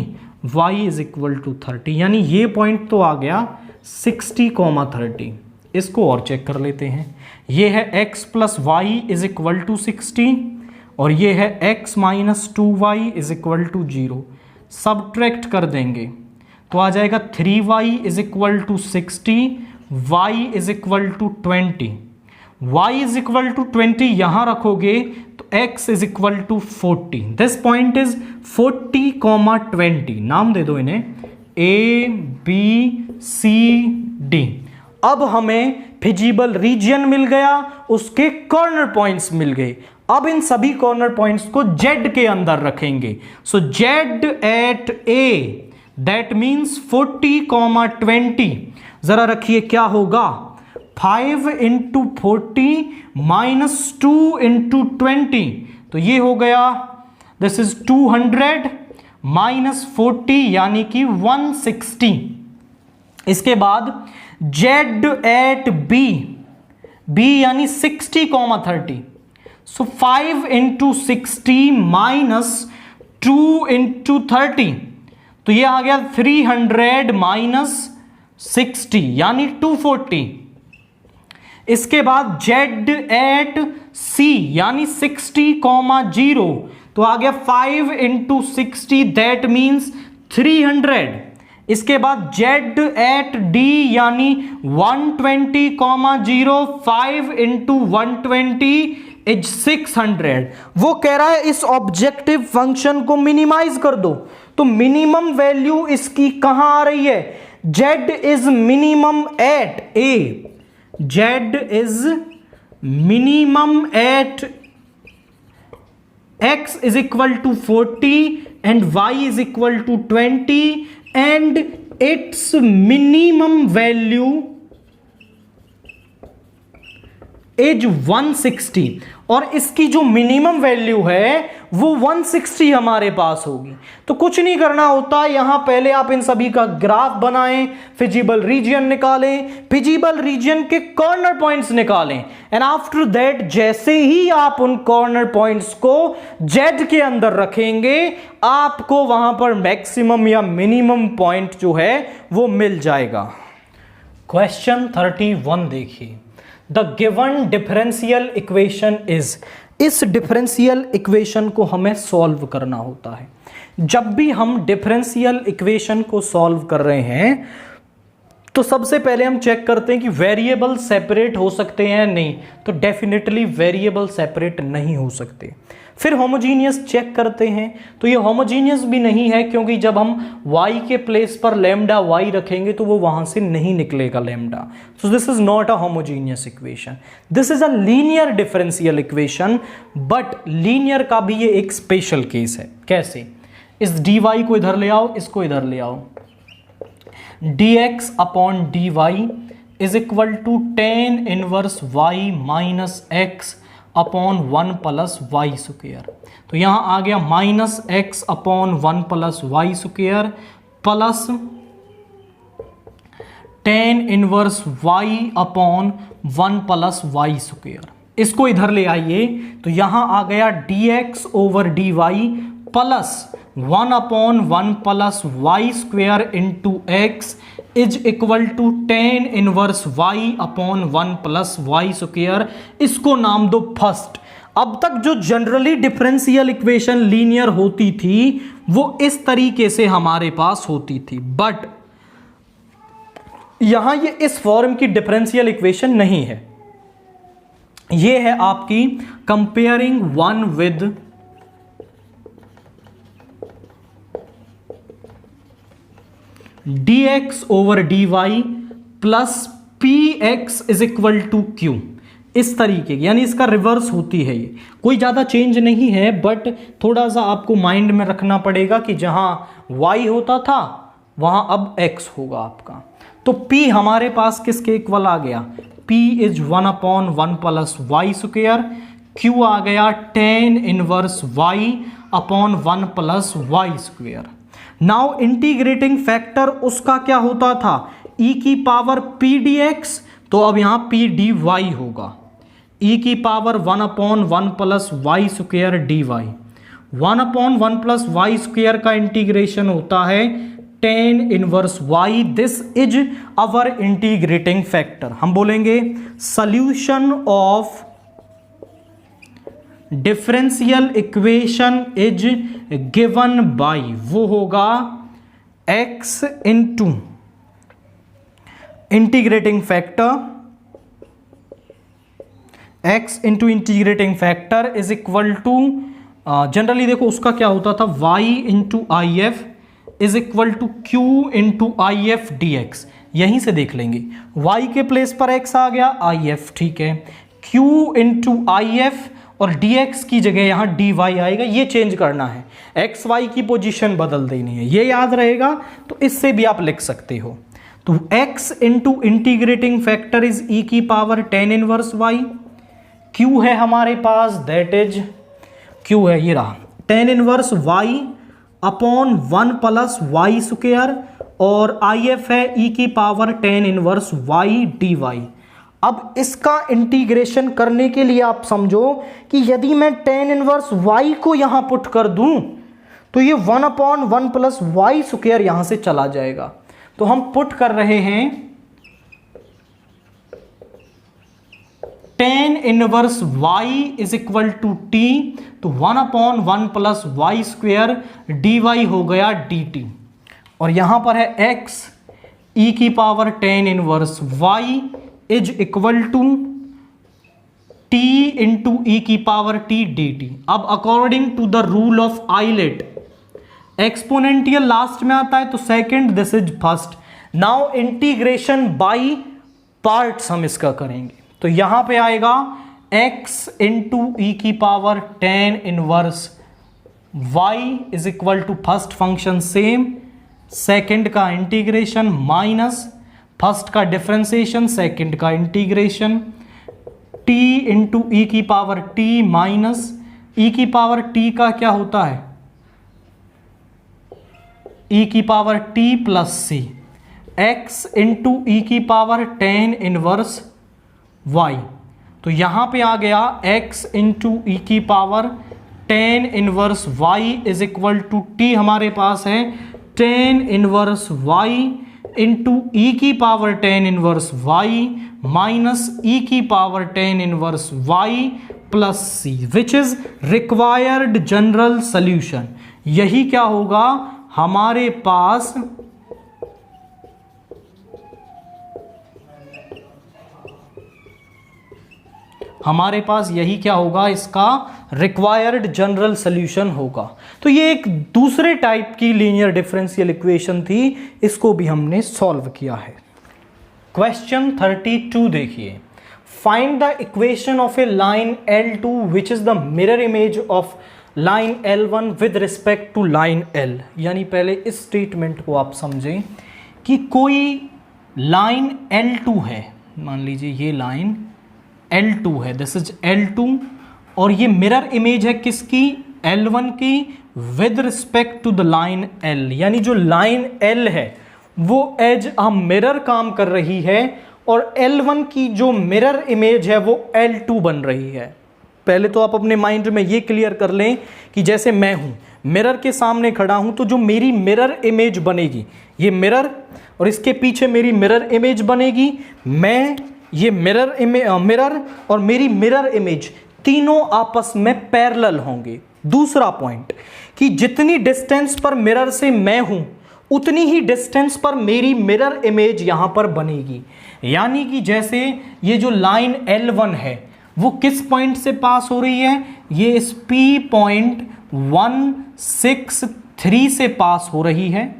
A: y is equal to 30, यानी ये पॉइंट तो आ गया 60,30। इसको और चेक कर लेते हैं, ये है x plus y is equal to 60 और ये है x minus 2y is equal to 0। Subtract कर देंगे तो आ जाएगा 3y is equal to 60, y is equal to 20, y is equal to 20 यहां रखोगे तो x is equal to 40। This point is 40,20। नाम दे दो इन्हें A B C D। अब हमें फिजिबल रीजन मिल गया, उसके कॉर्नर पॉइंट्स मिल गए। अब इन सभी कॉर्नर पॉइंट्स को Z के अंदर रखेंगे। So Z at A that means 40,20। जरा रखिए क्या होगा, 5 इंटू 40 माइनस 2 इंटू 20, तो ये हो गया, दिस इज 200 माइनस 40 यानी कि 160। इसके बाद Z एट B यानी 60,30, सो 5 इंटू 60 माइनस 2 इंटू 30, तो ये आ गया 300 माइनस 60 यानी 240। इसके बाद Z एट C यानी 60,0, तो आ गया 5 इंटू 60 दैट मीन्स 300। इसके बाद Z एट D यानी 120,0, 5 इंटू 120 इज 600। वो कह रहा है इस ऑब्जेक्टिव फंक्शन को मिनिमाइज कर दो, तो मिनिमम वैल्यू इसकी कहां आ रही है, Z is minimum at A, Z is minimum at x is equal to 40 and y is equal to 20 and its minimum value is 160 और इसकी जो मिनिमम वैल्यू है वो 160 हमारे पास होगी। तो कुछ नहीं करना होता, यहां पहले आप इन सभी का ग्राफ बनाएं, फिजिबल रीजन निकालें, फिजिबल रीजन के कॉर्नर पॉइंट्स निकालें एंड आफ्टर दैट जैसे ही आप उन कॉर्नर पॉइंट्स को Z के अंदर रखेंगे आपको वहां पर मैक्सिमम या मिनिमम पॉइंट जो है वो मिल जाएगा। क्वेश्चन 31 देखिए, the given differential equation is, इस डिफरेंशियल इक्वेशन को हमें सॉल्व करना होता है। जब भी हम डिफरेंशियल इक्वेशन को सॉल्व कर रहे हैं तो सबसे पहले हम चेक करते हैं कि वेरिएबल सेपरेट हो सकते हैं नहीं, तो डेफिनेटली वेरिएबल सेपरेट नहीं हो सकते। फिर होमोजीनियस चेक करते हैं, तो ये होमोजीनियस भी नहीं है क्योंकि जब हम y के प्लेस पर लैम्डा y रखेंगे तो वो वहां से नहीं निकलेगा lambda, so this is not a homogeneous equation, this is a linear differential equation. But linear का भी ये एक स्पेशल केस है। कैसे, इस dy को इधर ले आओ, इसको इधर ले आओ, dx upon dy is equal to tan inverse y minus x upon 1 plus y square. तो यहां आ गया minus x upon 1 plus y square plus tan inverse y upon 1 plus y square. इसको इधर ले आइए तो यहां आ गया dx over dy plus 1/1 plus y square into x is equal to tan inverse y upon 1 plus y square, इसको नाम दो फर्स्ट। अब तक जो जनरली डिफरेंशियल इक्वेशन लीनियर होती थी वो इस तरीके से हमारे पास होती थी, बट यहां ये इस फॉर्म की डिफरेंशियल इक्वेशन नहीं है। ये है आपकी comparing one with dx over dy plus p x is equal to q, इस तरीके की, यानी इसका रिवर्स होती है। ये कोई ज़्यादा चेंज नहीं है, बट थोड़ा सा आपको माइंड में रखना पड़ेगा कि जहां y होता था वहां अब x होगा आपका। तो p हमारे पास किसके इक्वल आ गया, p is 1/1 plus y square, q आ गया tan inverse y upon 1 plus y square. Now integrating factor उसका क्या होता था, e की पावर p dx, तो अब यहां p dy होगा, e की power 1/1 plus y square dy। 1/1 plus y square का इंटीग्रेशन होता है tan inverse y, this is our integrating factor. हम बोलेंगे solution of differential equation is given by, वो होगा x into integrating factor, x into integrating factor is equal to, generally देखो उसका क्या होता था, y into I F is equal to q into I F D X. यहीं से देख लेंगे, y के प्लेस पर x आ गया, आई एफ, ठीक है, q इंटू आई एफ और dx की जगह यहां dy आएगा, ये चेंज करना है, x y की पोजीशन बदल देनी है, ये याद रहेगा। तो इससे भी आप लिख सकते हो, तो x into integrating factor is e की power tan inverse y, q है हमारे पास, दैट इज q है, ये रहा tan inverse y upon 1 plus y square, और आई एफ है e की power tan inverse y dy। अब इसका इंटीग्रेशन करने के लिए आप समझो कि यदि मैं टेन इनवर्स y को यहां पुट कर दूं तो ये 1/1 प्लस वाई स्क्वेयर यहां से चला जाएगा। तो हम पुट कर रहे हैं tan inverse y is equal to t, तो 1/1 प्लस वाई स्क्वेयर dy हो गया dt, और यहां पर है x e की power tan inverse y is equal to t into e की पावर t dt। अब according to the rule of ILATE, exponential last में आता है तो second, this is first. Now integration by parts हम इसका करेंगे, तो यहां पे आएगा x इंटू ई की power tan inverse y is equal to first function same, second का इंटीग्रेशन माइनस फर्स्ट का डिफरेंशिएशन, सेकंड का इंटीग्रेशन, t इंटू ई की पावर t माइनस ई की पावर t का क्या होता है, e की power t plus c, x into e की पावर टेन इनवर्स y। तो यहां पे आ गया x इंटू ई की power tan inverse y is equal to t हमारे पास है tan inverse y into e की power tan inverse y minus e की power tan inverse y plus c, which is required general solution. यही क्या होगा हमारे पास यही क्या होगा, इसका रिक्वायर्ड जनरल सॉल्यूशन होगा। तो ये एक दूसरे टाइप की लीनियर डिफरेंशियल इक्वेशन थी, इसको भी हमने सॉल्व किया है। क्वेश्चन 32 देखिए, find the equation of a line L2 which is the mirror image of line L1 with respect to line L। यानी पहले इस स्टेटमेंट को आप समझें कि कोई लाइन L2 है, मान लीजिए ये लाइन L2 है, दिस इज L2, और ये मिरर इमेज है किसकी, L1 की, with respect to the line L। यानी जो लाइन L है वो एज अ मिरर काम कर रही है, और L1 की जो मिरर इमेज है वो L2 बन रही है। पहले तो आप अपने माइंड में ये क्लियर कर लें कि जैसे मैं हूँ, मिरर के सामने खड़ा हूँ, तो जो मेरी मिरर इमेज बनेगी, ये मिरर और इसके पीछे मेरी मिरर इमेज बनेगी, मैं, ये मिरर और मेरी मिरर इमेज तीनों आपस में पैरेलल होंगे। दूसरा पॉइंट कि जितनी डिस्टेंस पर मिरर से मैं हूं उतनी ही डिस्टेंस पर मेरी मिरर इमेज यहां पर बनेगी। यानी कि जैसे ये जो लाइन L1 है वो किस पॉइंट से पास हो रही है, ये इस P.163 से पास हो रही है,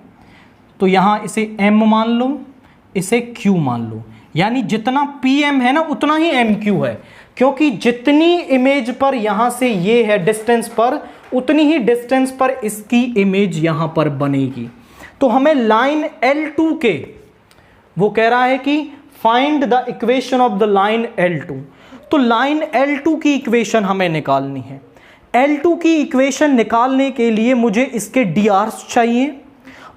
A: तो यहां इसे M मान लो, इसे Q मान लो। यानी जितना PM है ना उतना ही MQ है, क्योंकि जितनी इमेज पर यहां से ये है डिस्टेंस पर, उतनी ही डिस्टेंस पर इसकी इमेज यहां पर बनेगी। तो हमें लाइन L2 के, वो कह रहा है कि find the equation of the line L2, तो लाइन L2 की इक्वेशन हमें निकालनी है। L2 की इक्वेशन निकालने के लिए मुझे इसके drs चाहिए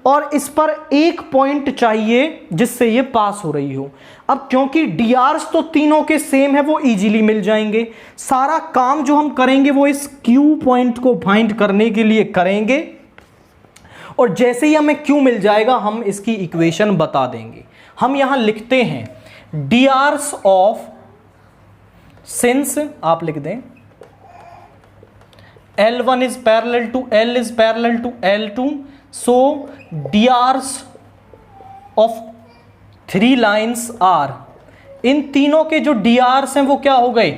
A: और इस पर एक पॉइंट चाहिए जिससे ये पास हो रही हो। अब क्योंकि drs तो तीनों के सेम है, वो इजीली मिल जाएंगे। सारा काम जो हम करेंगे वो इस Q पॉइंट को फाइंड करने के लिए करेंगे, और जैसे ही हमें Q मिल जाएगा हम इसकी इक्वेशन बता देंगे। हम यहां लिखते हैं drs ऑफ, सिंस आप लिख दें L1 is parallel to L is parallel to L2, so drs of three lines are, इन तीनों के जो drs हैं वो क्या हो गए,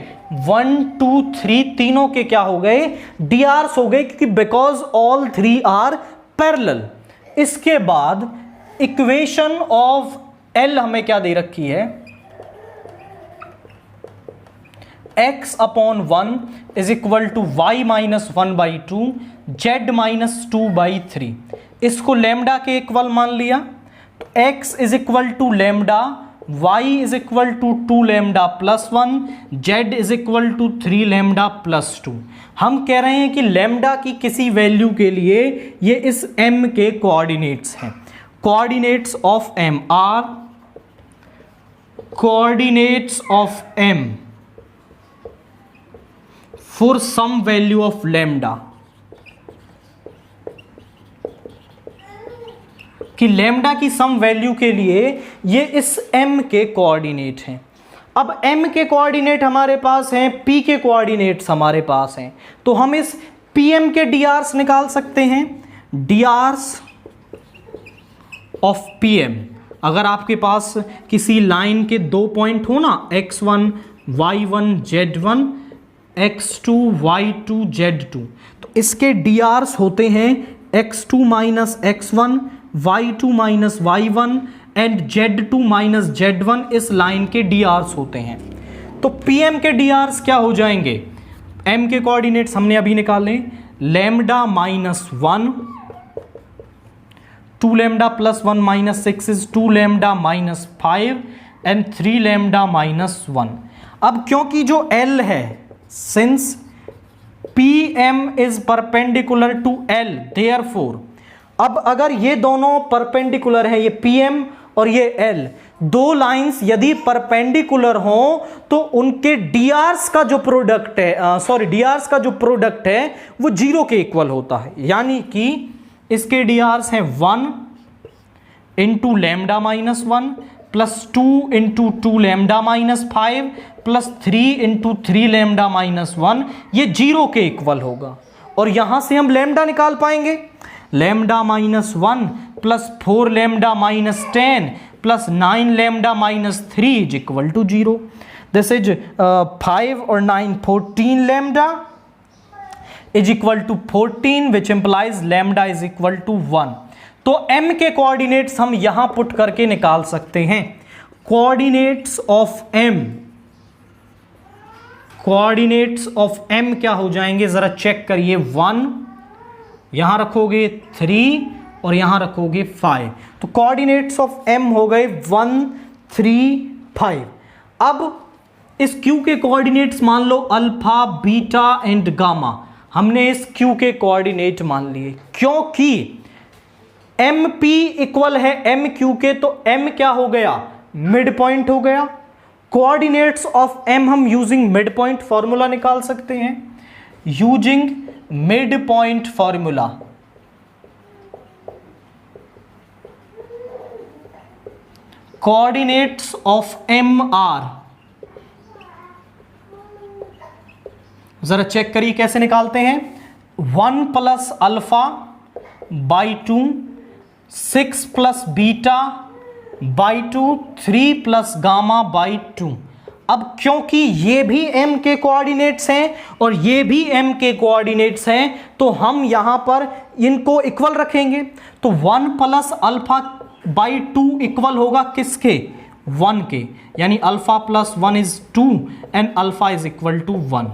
A: 1 2 3 तीनों के क्या हो गए, drs हो गए, क्योंकि because all three are parallel. इसके बाद इक्वेशन ऑफ L हमें क्या दे रखी है, x upon 1 is equal to y minus 1/2 z minus 2/3, इसको लैम्डा के इक्वल मान लिया। तो x is equal to lambda, y is equal to 2 lambda plus 1, z is equal to 3 lambda plus 2। हम कह रहे हैं कि लैम्डा की किसी वैल्यू के लिए ये इस m के कोऑर्डिनेट्स हैं। Coordinates of m are, coordinates of m for some value of lambda, कि लैम्डा की सम वैल्यू के लिए ये इस m के कोऑर्डिनेट हैं। अब m के कोऑर्डिनेट हमारे पास हैं, p के कोऑर्डिनेट्स हमारे पास हैं, तो हम इस pm के drs निकाल सकते हैं। drs ऑफ pm, अगर आपके पास किसी लाइन के दो पॉइंट हो ना, x1 y1 z1, x2 y2 z2, तो इसके drs होते हैं x2 minus x1, y2 minus y1 and z2 minus z1, इस लाइन के drs होते हैं। तो pm के drs क्या हो जाएंगे, m के कोऑर्डिनेट्स हमने अभी निकाले, lambda minus 1, 2 lambda plus 1 minus 6 is 2 lambda minus 5 and 3 lambda minus 1। अब क्योंकि जो L है, since PM is perpendicular to L, therefore, अब अगर ये दोनों परपेंडिकुलर हैं, ये PM और ये L, दो लाइंस यदि परपेंडिकुलर हो तो उनके drs का जो प्रोडक्ट है, drs का जो प्रोडक्ट है वो 0 के इक्वल होता है। यानी कि इसके drs हैं 1 into lambda minus 1 plus 2 into 2 lambda minus 5 plus 3 into 3 lambda minus 1, ये 0 के इक्वल होगा। और यहां से हम लैम्डा निकाल पाएंगे, lambda minus 1 plus 4 lambda minus 10 plus 9 lambda minus 3 is equal to 0। This is 5 और 9 14 lambda is equal to 14, which implies lambda is equal to 1। तो m के कोऑर्डिनेट्स हम यहां पुट करके निकाल सकते हैं। Coordinates of m, coordinates of m क्या हो जाएंगे जरा चेक करिए, 1 यहां रखोगे 3 और यहां रखोगे 5, तो कोऑर्डिनेट्स ऑफ m हो गए 1 3 5। अब इस q के कोऑर्डिनेट्स मान लो अल्फा बीटा एंड गामा, हमने इस q के कोऑर्डिनेट मान लिए, क्योंकि MP इक्वल है MQ के, तो M क्या हो गया, मिड पॉइंट हो गया। कोऑर्डिनेट्स ऑफ m हम यूजिंग मिड पॉइंट फॉर्मूला निकाल सकते हैं, using mid point formula. Coordinates of m are, जरा चेक करिए कैसे निकालते हैं। 1 plus alpha by 2, 6 plus beta by 2, 3 plus gamma by 2। अब क्योंकि ये भी m के कोऑर्डिनेट्स हैं और ये भी m के कोऑर्डिनेट्स हैं, तो हम यहां पर इनको इक्वल रखेंगे। तो 1 प्लस अल्फा बाई 2 इक्वल होगा किसके? 1 के, यानी alpha plus 1 is 2 and alpha is equal to 1।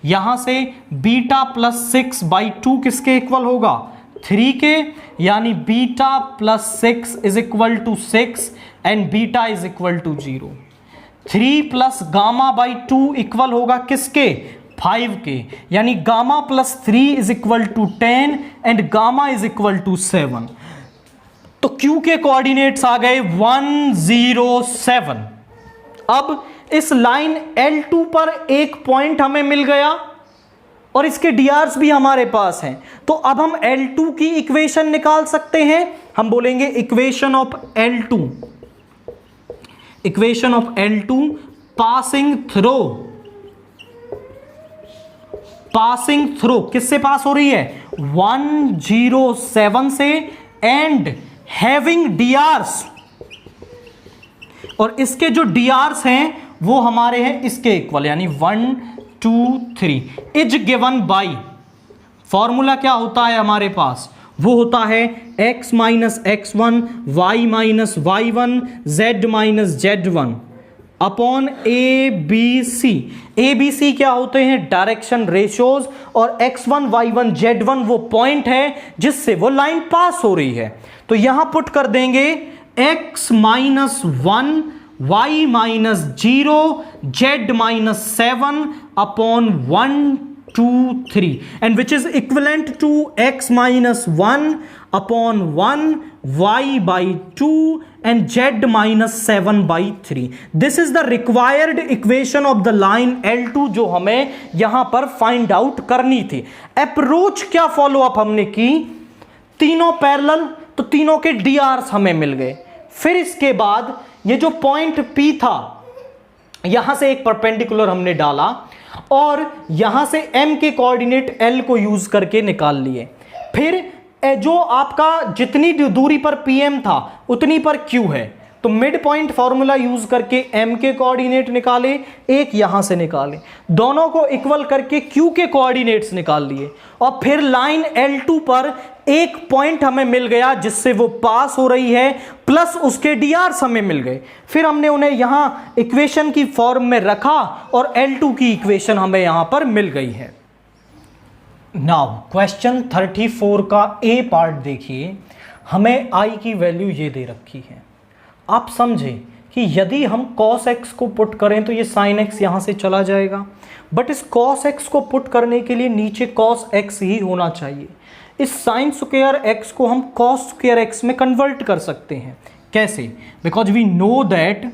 A: यहां से बीटा प्लस 6 बाई 2 किसके इक्वल होगा? 3 के, यानी beta plus 6 is equal to 6 and beta is equal to 0। 3 plus gamma by 2 equal होगा किसके? 5 के, यानी gamma plus 3 is equal to 10 and gamma is equal to 7। तो Q के कोऑर्डिनेट्स आ गए 1 0 7। अब इस लाइन L2 पर एक पॉइंट हमें मिल गया और इसके डीआर्स भी हमारे पास हैं, तो अब हम L2 की इक्वेशन निकाल सकते हैं। हम बोलेंगे equation of L2, equation of L2 passing through किससे पास हो रही है? 1 0 7 से एंड हैविंग डीआर्स, और इसके जो डीआर्स हैं वो हमारे हैं इसके इक्वल, यानी 1 2 3 इज गिवन बाई, फॉर्मूला क्या होता है हमारे पास? वो होता है x minus x1 y minus y1 z minus z1 upon A B C क्या होते हैं? डायरेक्शन रेशियोज, और x1 y1 z1 वो पॉइंट है जिससे वो लाइन पास हो रही है। तो यहां पुट कर देंगे x minus 1 y minus 0 z minus 7 upon 1 2 3 and which is equivalent to x minus 1 upon 1 y by 2 and z minus 7 by 3। This is the required equation of the line L2 जो हमें यहां पर find out करनी थी। Approach क्या follow up हमने की? तीनों पैरेलल, तो तीनों के डीआर्स हमें मिल गए। फिर इसके बाद ये जो पॉइंट P था, यहां से एक परपेंडिकुलर हमने डाला और यहां से M के कोऑर्डिनेट L को यूज करके निकाल लिए। फिर जो आपका जितनी दूरी पर PM था उतनी पर Q है, तो मिड पॉइंट फॉर्मूला यूज करके M के कोऑर्डिनेट निकाले, एक यहां से निकाले, दोनों को इक्वल करके Q के कोऑर्डिनेट्स निकाल लिए, और फिर लाइन L2 पर एक पॉइंट हमें मिल गया जिससे वो पास हो रही है, प्लस उसके डीआर्स हमें मिल गए। फिर हमने उन्हें यहां इक्वेशन की फॉर्म में रखा और L2 की इक्वेशन हमें यहां पर मिल गई है। नाउ क्वेश्चन 34 का ए पार्ट देखिए। हमें I की वैल्यू ये दे रखी है। आप समझें कि यदि हम cos x को पुट करें तो ये sin x यहां से चला जाएगा, बट इस cos x को पुट करने के लिए नीचे cos x ही होना चाहिए। इस sin स्क्वायर x को हम cos स्क्वायर x में कन्वर्ट कर सकते हैं। कैसे? Because we know that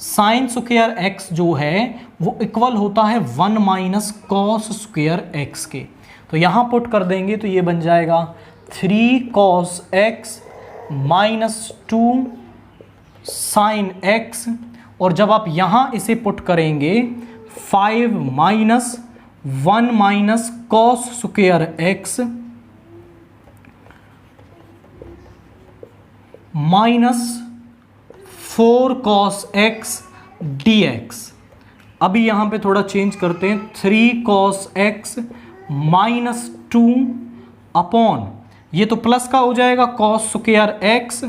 A: sin square x जो है वो इक्वल होता है 1 माइनस cos स्क्वायर x के। तो यहां पुट कर देंगे तो ये बन जाएगा 3 cos x minus 2 sin x, और जब आप यहां इसे पुट करेंगे 5 minus 1 minus cos square x minus 4 cos x dx। अभी यहां पे थोड़ा चेंज करते हैं, 3 cos x माइनस 2 अपॉन, ये तो प्लस का हो जाएगा cos square x,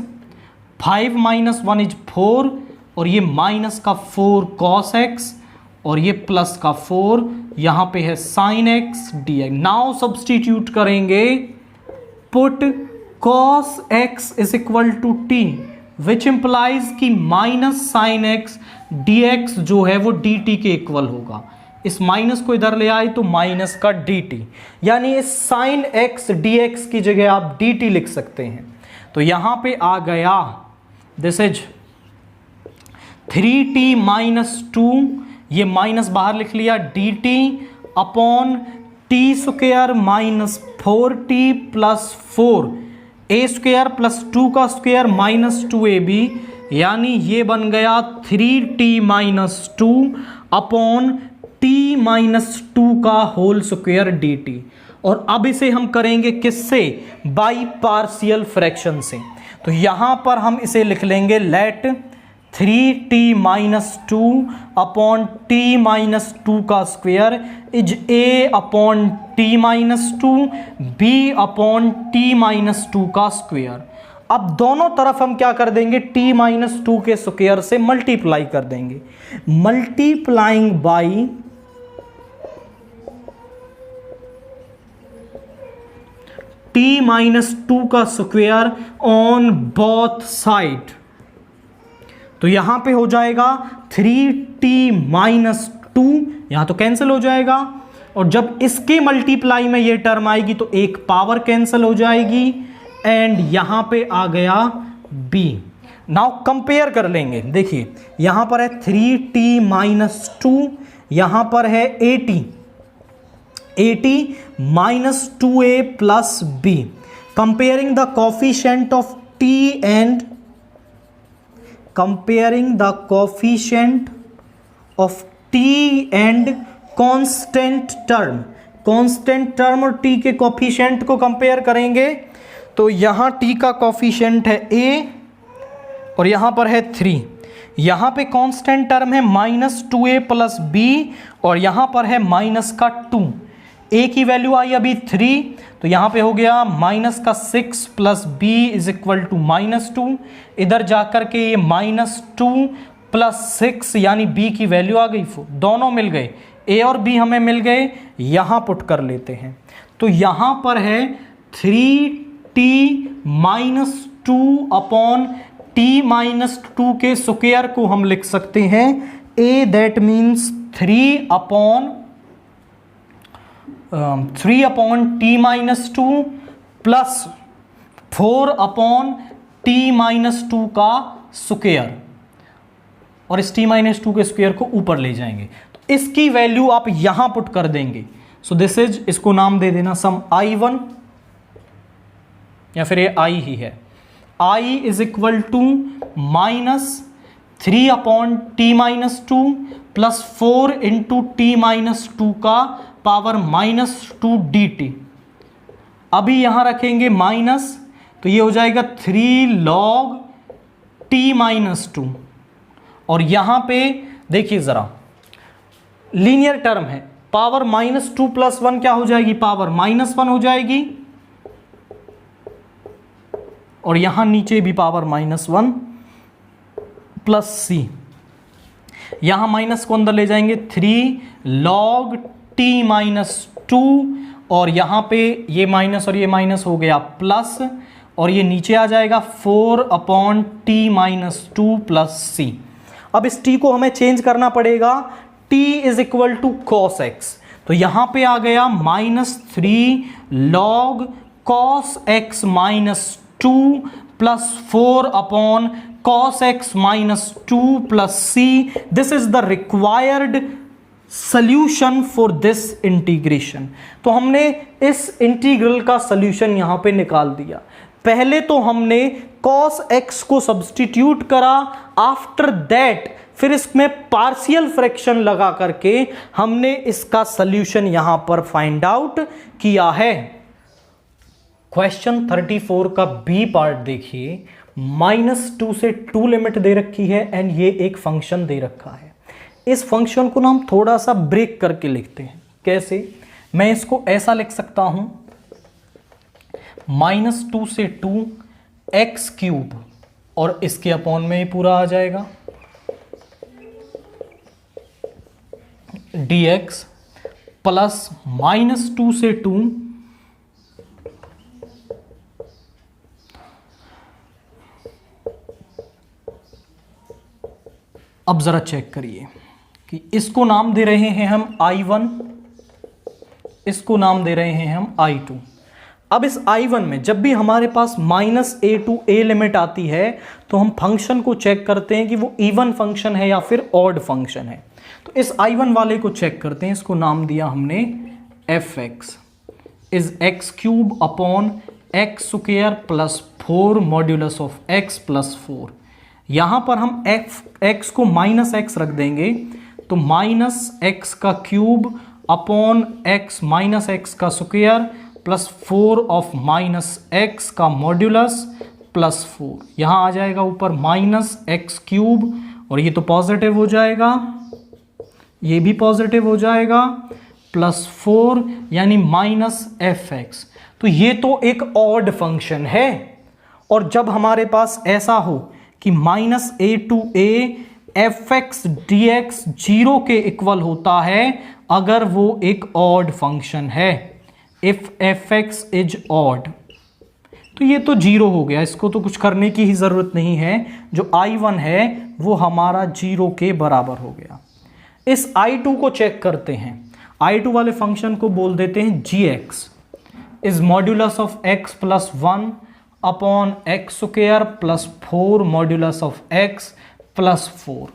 A: 5 minus 1 is 4, और ये माइनस का 4 cos x, और ये प्लस का 4, यहां पे है sin x dx। Now substitute करेंगे, put cos x is equal to t, which implies कि माइनस sin x dx जो है वो dt के इक्वल होगा। इस माइनस को इधर ले आए तो माइनस का dt, यानी इस sin x dx की जगह आप dt लिख सकते हैं। तो यहां पे आ गया, दिस इज 3t माइनस 2, ये माइनस बाहर लिख लिया, dt upon T square minus 4t plus 4 a square plus 2 का स्क्वायर माइनस 2ab, यानी ये बन गया 3t minus 2 upon t minus 2 का होल स्क्वायर dt। और अब इसे हम करेंगे किससे? बाई पार्शियल फ्रैक्शन से। तो यहां पर हम इसे लिख लेंगे let 3t minus 2 upon t minus 2 का square is a upon t minus 2 b upon t minus 2 का स्क्वायर। अब दोनों तरफ हम क्या कर देंगे? t माइनस 2 के स्क्वायर से मल्टीप्लाई कर देंगे। मल्टीप्लाइंग बाई t माइनस 2 का स्क्वायर ऑन बोथ साइड, तो यहां पे हो जाएगा 3t माइनस 2, यहां तो कैंसिल हो जाएगा, और जब इसके मल्टीप्लाई में ये टर्म आएगी तो एक पावर कैंसिल हो जाएगी, एंड यहां पे आ गया b। नाउ कंपेयर कर लेंगे, देखिए यहां पर है 3t माइनस 2, यहां पर है 80 minus 2a plus b। Comparing the coefficient of t and comparing the coefficient of t and constant term और t के coefficient को कंपेयर करेंगे, तो यहां t का coefficient है a और यहां पर है 3, यहां पे कांस्टेंट टर्म है माइनस 2a प्लस b और यहां पर है माइनस का 2, a की वैल्यू आई अभी 3, तो यहां पे हो गया माइनस का 6 plus b is equal to minus 2, इधर जाकर के ये माइनस 2 प्लस 6 यानी b की वैल्यू आ गई 4, दोनों मिल गए, a और b हमें मिल गए, यहां पुट कर लेते हैं। तो यहां पर है 3t minus 2 upon t minus 2 के स्क्वायर को हम लिख सकते हैं a, that means 3 upon t minus 2 plus 4 upon t minus 2 का स्क्वायर, और इस t माइनस 2 के स्क्वायर को ऊपर ले जाएंगे, तो इसकी वैल्यू आप यहां पुट कर देंगे। सो दिस इज, इसको नाम दे देना सम I1, या फिर ये I ही है, I is equal to minus 3 upon t minus 2 plus 4 into t minus 2 का पावर माइनस 2 dt। अभी यहां रखेंगे माइनस, तो ये हो जाएगा 3 log t माइनस 2, और यहां पे देखिए जरा लीनियर टर्म है, पावर माइनस 2 प्लस 1 क्या हो जाएगी? पावर माइनस 1 हो जाएगी, और यहां नीचे भी पावर माइनस 1 प्लस c, यहां माइनस को अंदर ले जाएंगे 3 log t माइनस 2, और यहां पे ये माइनस और ये माइनस हो गया प्लस, और ये नीचे आ जाएगा 4 upon t minus 2 plus c. अब इस t को हमें चेंज करना पड़ेगा, t is equal to cos x, तो यहां पे आ गया minus 3 log cos x minus 2 plus 4 upon cos x minus 2 plus c. This is the required solution for this integration. तो हमने इस इंटीग्रल का सॉल्यूशन यहां पे निकाल दिया। पहले तो हमने cos x को सब्सटीट्यूट करा, आफ्टर दैट फिर इसमें पार्शियल फ्रैक्शन लगा करके हमने इसका सॉल्यूशन यहां पर फाइंड आउट किया है। क्वेश्चन 34 का बी पार्ट देखिए, -2 से 2 लिमिट दे रखी है एंड ये एक फंक्शन दे रखा है। इस फंक्शन को ना हम थोड़ा सा ब्रेक करके लिखते हैं। कैसे? मैं इसको ऐसा लिख सकता हूं, -2 से 2 एक्स क्यूब, और इसके अपॉन में ही पूरा आ जाएगा dx प्लस -2 से 2 अब जरा चेक करिए कि इसको नाम दे रहे हैं हम I1, इसको नाम दे रहे हैं हम I2। अब इस I1 में जब भी हमारे पास -a टू a लिमिट आती है तो हम फंक्शन को चेक करते हैं कि वो इवन फंक्शन है या फिर ऑड फंक्शन है। तो इस I1 वाले को चेक करते हैं, इसको नाम दिया हमने fx is x cube upon x square plus 4 modulus of x plus 4। यहां पर हम x को -x रख देंगे तो -x का cube upon x minus x का स्क्वायर प्लस 4 ऑफ -x का मॉड्यूलस प्लस 4। यहां आ जाएगा ऊपर -x क्यूब और ये तो पॉजिटिव हो जाएगा, ये भी पॉजिटिव हो जाएगा, प्लस 4 यानी -fx। तो ये तो एक ऑड फंक्शन है। और जब हमारे पास ऐसा हो कि -a to a fx dx 0 के इक्वल होता है अगर वो एक ऑड फंक्शन है, इफ fx इज ऑड, तो ये तो 0 हो गया, इसको तो कुछ करने की ही जरूरत नहीं है। जो I1 है वो हमारा 0 के बराबर हो गया। इस I2 को चेक करते हैं। I2 वाले फंक्शन को बोल देते हैं gx is modulus of x plus 1 upon x square plus 4 modulus of x plus 4।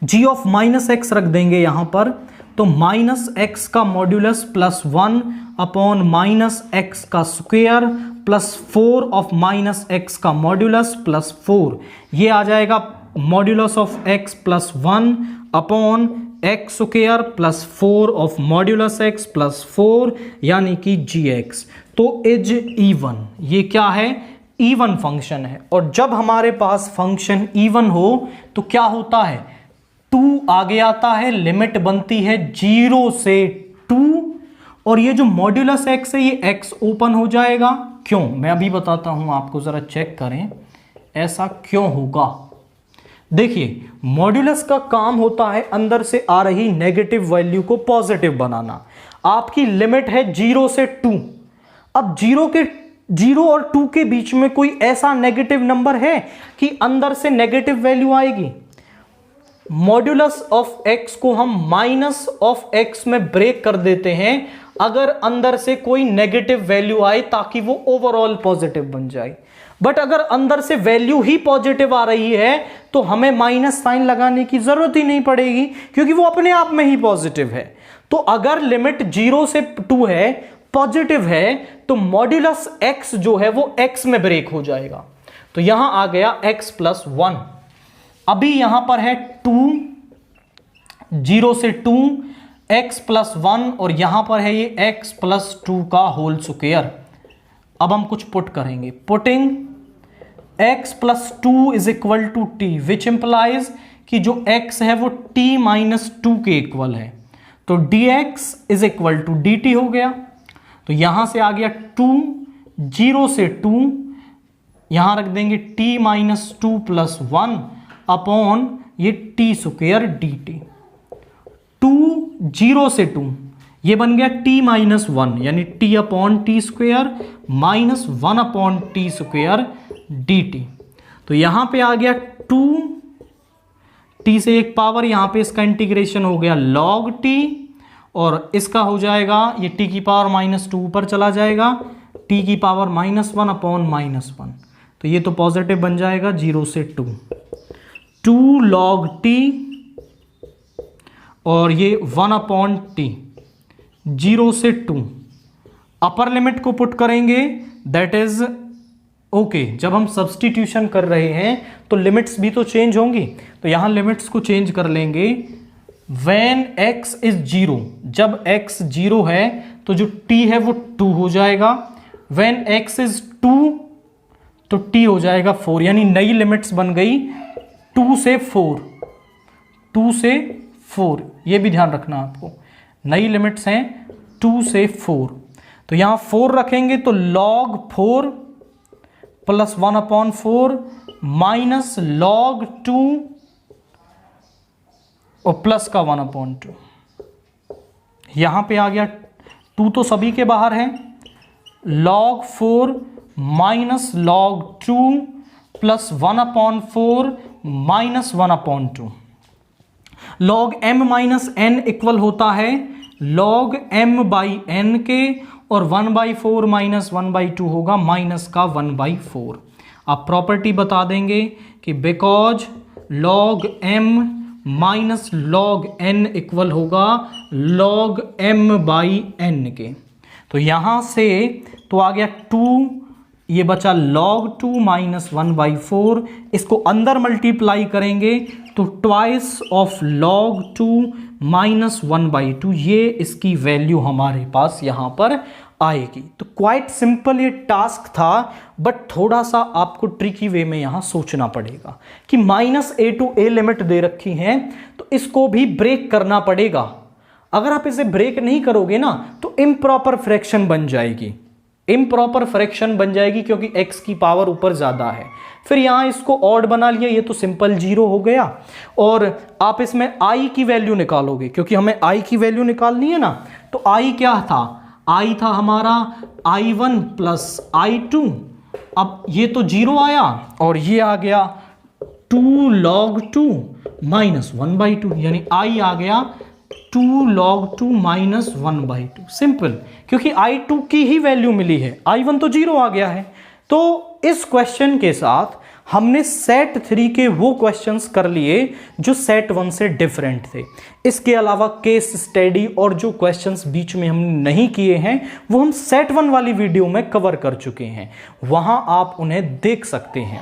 A: g of -x रख देंगे यहां पर, तो -x का मॉड्यूलस प्लस 1 अपॉन -x का स्क्वायर प्लस 4 ऑफ -x का मॉड्यूलस प्लस 4। ये आ जाएगा modulus of x plus 1 upon x square plus 4 of modulus x plus 4 यानी कि gx। तो इज इवन, ये क्या है, इवन फंक्शन है। और जब हमारे पास फंक्शन इवन हो तो क्या होता है, 2 आगे आता है, लिमिट बनती है 0 से 2 और ये जो मॉड्यूलस x है ये x ओपन हो जाएगा। क्यों, मैं अभी बताता हूं आपको, जरा चेक करें ऐसा क्यों होगा। देखिए मॉड्यूलस का काम होता है अंदर से आ रही नेगेटिव वैल्यू को पॉजिटिव बनाना। आपकी लिमिट है 0 से 2। अब 0 और 2 के बीच में कोई ऐसा नेगेटिव नंबर है कि अंदर से नेगेटिव वैल्यू आएगी। मॉड्यूलस ऑफ x को हम माइनस ऑफ x में ब्रेक कर देते हैं अगर अंदर से कोई नेगेटिव वैल्यू आए ताकि वो ओवरऑल पॉजिटिव बन जाए। बट अगर अंदर से वैल्यू ही पॉजिटिव आ रही है तो हमें माइनस साइन लगाने की जरूरत ही नहीं पड़ेगी क्योंकि वो अपने आप में ही पॉजिटिव है। तो अगर लिमिट 0 से 2 है, पॉजिटिव है, तो मॉड्यूलस x जो है वो x में ब्रेक हो जाएगा। तो यहां आ गया x प्लस 1। अभी यहां पर है 2, 0 से 2 x प्लस 1 और यहां पर है ये x प्लस 2 का होल स्क्वायर। अब हम कुछ पुट करेंगे, putting x plus 2 is equal to t which implies कि जो x है वो t माइनस 2 के इक्वल है। तो dx is equal to dt हो गया। तो यहां से आ गया 2, 0 से 2, यहां रख देंगे t माइनस 2 प्लस 1 अपॉन ये t स्क्वायर dt। 2, 0 से 2 ये बन गया t माइनस 1 यानी t upon T square minus 1 upon T square dt। तो यहां पे आ गया 2, t से एक पावर, यहां पे इसका इंटीग्रेशन हो गया log t और इसका हो जाएगा ये t की पावर -2 ऊपर चला जाएगा, t की पावर -1 अपॉन -1। तो ये तो पॉजिटिव बन जाएगा 0 से 2 log t और ये 1 अपॉन t 0 से 2। अपर लिमिट को पुट करेंगे, दैट इज ओके। जब हम सब्स्टिट्यूशन कर रहे हैं तो लिमिट्स भी तो चेंज होंगी, तो यहां लिमिट्स को चेंज कर लेंगे। व्हेन x इज 0, जब x 0 है तो जो t है वो 2 हो जाएगा। व्हेन x इज 2 तो t हो जाएगा 4, यानी नई लिमिट्स बन गई 2 से 4, 2 से 4। ये भी ध्यान रखना आपको, नई लिमिट्स हैं 2 से 4। तो यहां 4 रखेंगे तो log 4 plus 1 upon 4 minus log 2 और प्लस का 1 अपॉन 2। यहां पे आ गया 2 तो सभी के बाहर है, log 4 minus log 2 plus 1 upon 4 minus 1 upon 2। log m minus n equal होता है log m बाई n के और 1/4 माइनस 1/2 होगा माइनस का 1/4। आप प्रॉपर्टी बता देंगे कि because log m minus log n equal होगा log m/n के। तो यहां से तो आ गया 2, ये बचा log 2 माइनस 1/4। इसको अंदर मल्टीप्लाई करेंगे तो ट्वाइस ऑफ log 2 माइनस 1/2, ये इसकी वैल्यू हमारे पास यहां पर आएगी। तो क्वाइट सिंपल ये टास्क था, बट थोड़ा सा आपको ट्रिकी वे में यहां सोचना पड़ेगा कि -a to a लिमिट दे रखी है, तो इसको भी ब्रेक करना पड़ेगा। अगर आप इसे ब्रेक नहीं करोगे ना तो इम्प्रॉपर फ्रैक्शन बन जाएगी, इम्प्रॉपर फ्रैक्शन बन जाएगी, क्योंकि x की पावर ऊपर ज्यादा है। फिर यहां इसको ऑड बना लिया, ये तो सिंपल 0 हो गया। और आप इसमें i की वैल्यू निकालोगे, क्योंकि हमें i की वैल्यू निकालनी है ना। तो i क्या था, i था हमारा i1 प्लस i2। अब ये तो 0 आया और ये आ गया 2 log 2 माइनस 1/2, यानी i आ गया 2 log 2 माइनस 1/2। सिंपल, क्योंकि i2 की ही वैल्यू मिली है, i1 तो 0 आ गया है। तो इस क्वेश्चन के साथ हमने सेट 3 के वो क्वेश्चंस कर लिए जो सेट 1 से डिफरेंट थे। इसके अलावा केस स्टडी और जो क्वेश्चंस बीच में हमने नहीं किए हैं वो हम सेट 1 वाली वीडियो में कवर कर चुके हैं, वहां आप उन्हें देख सकते हैं।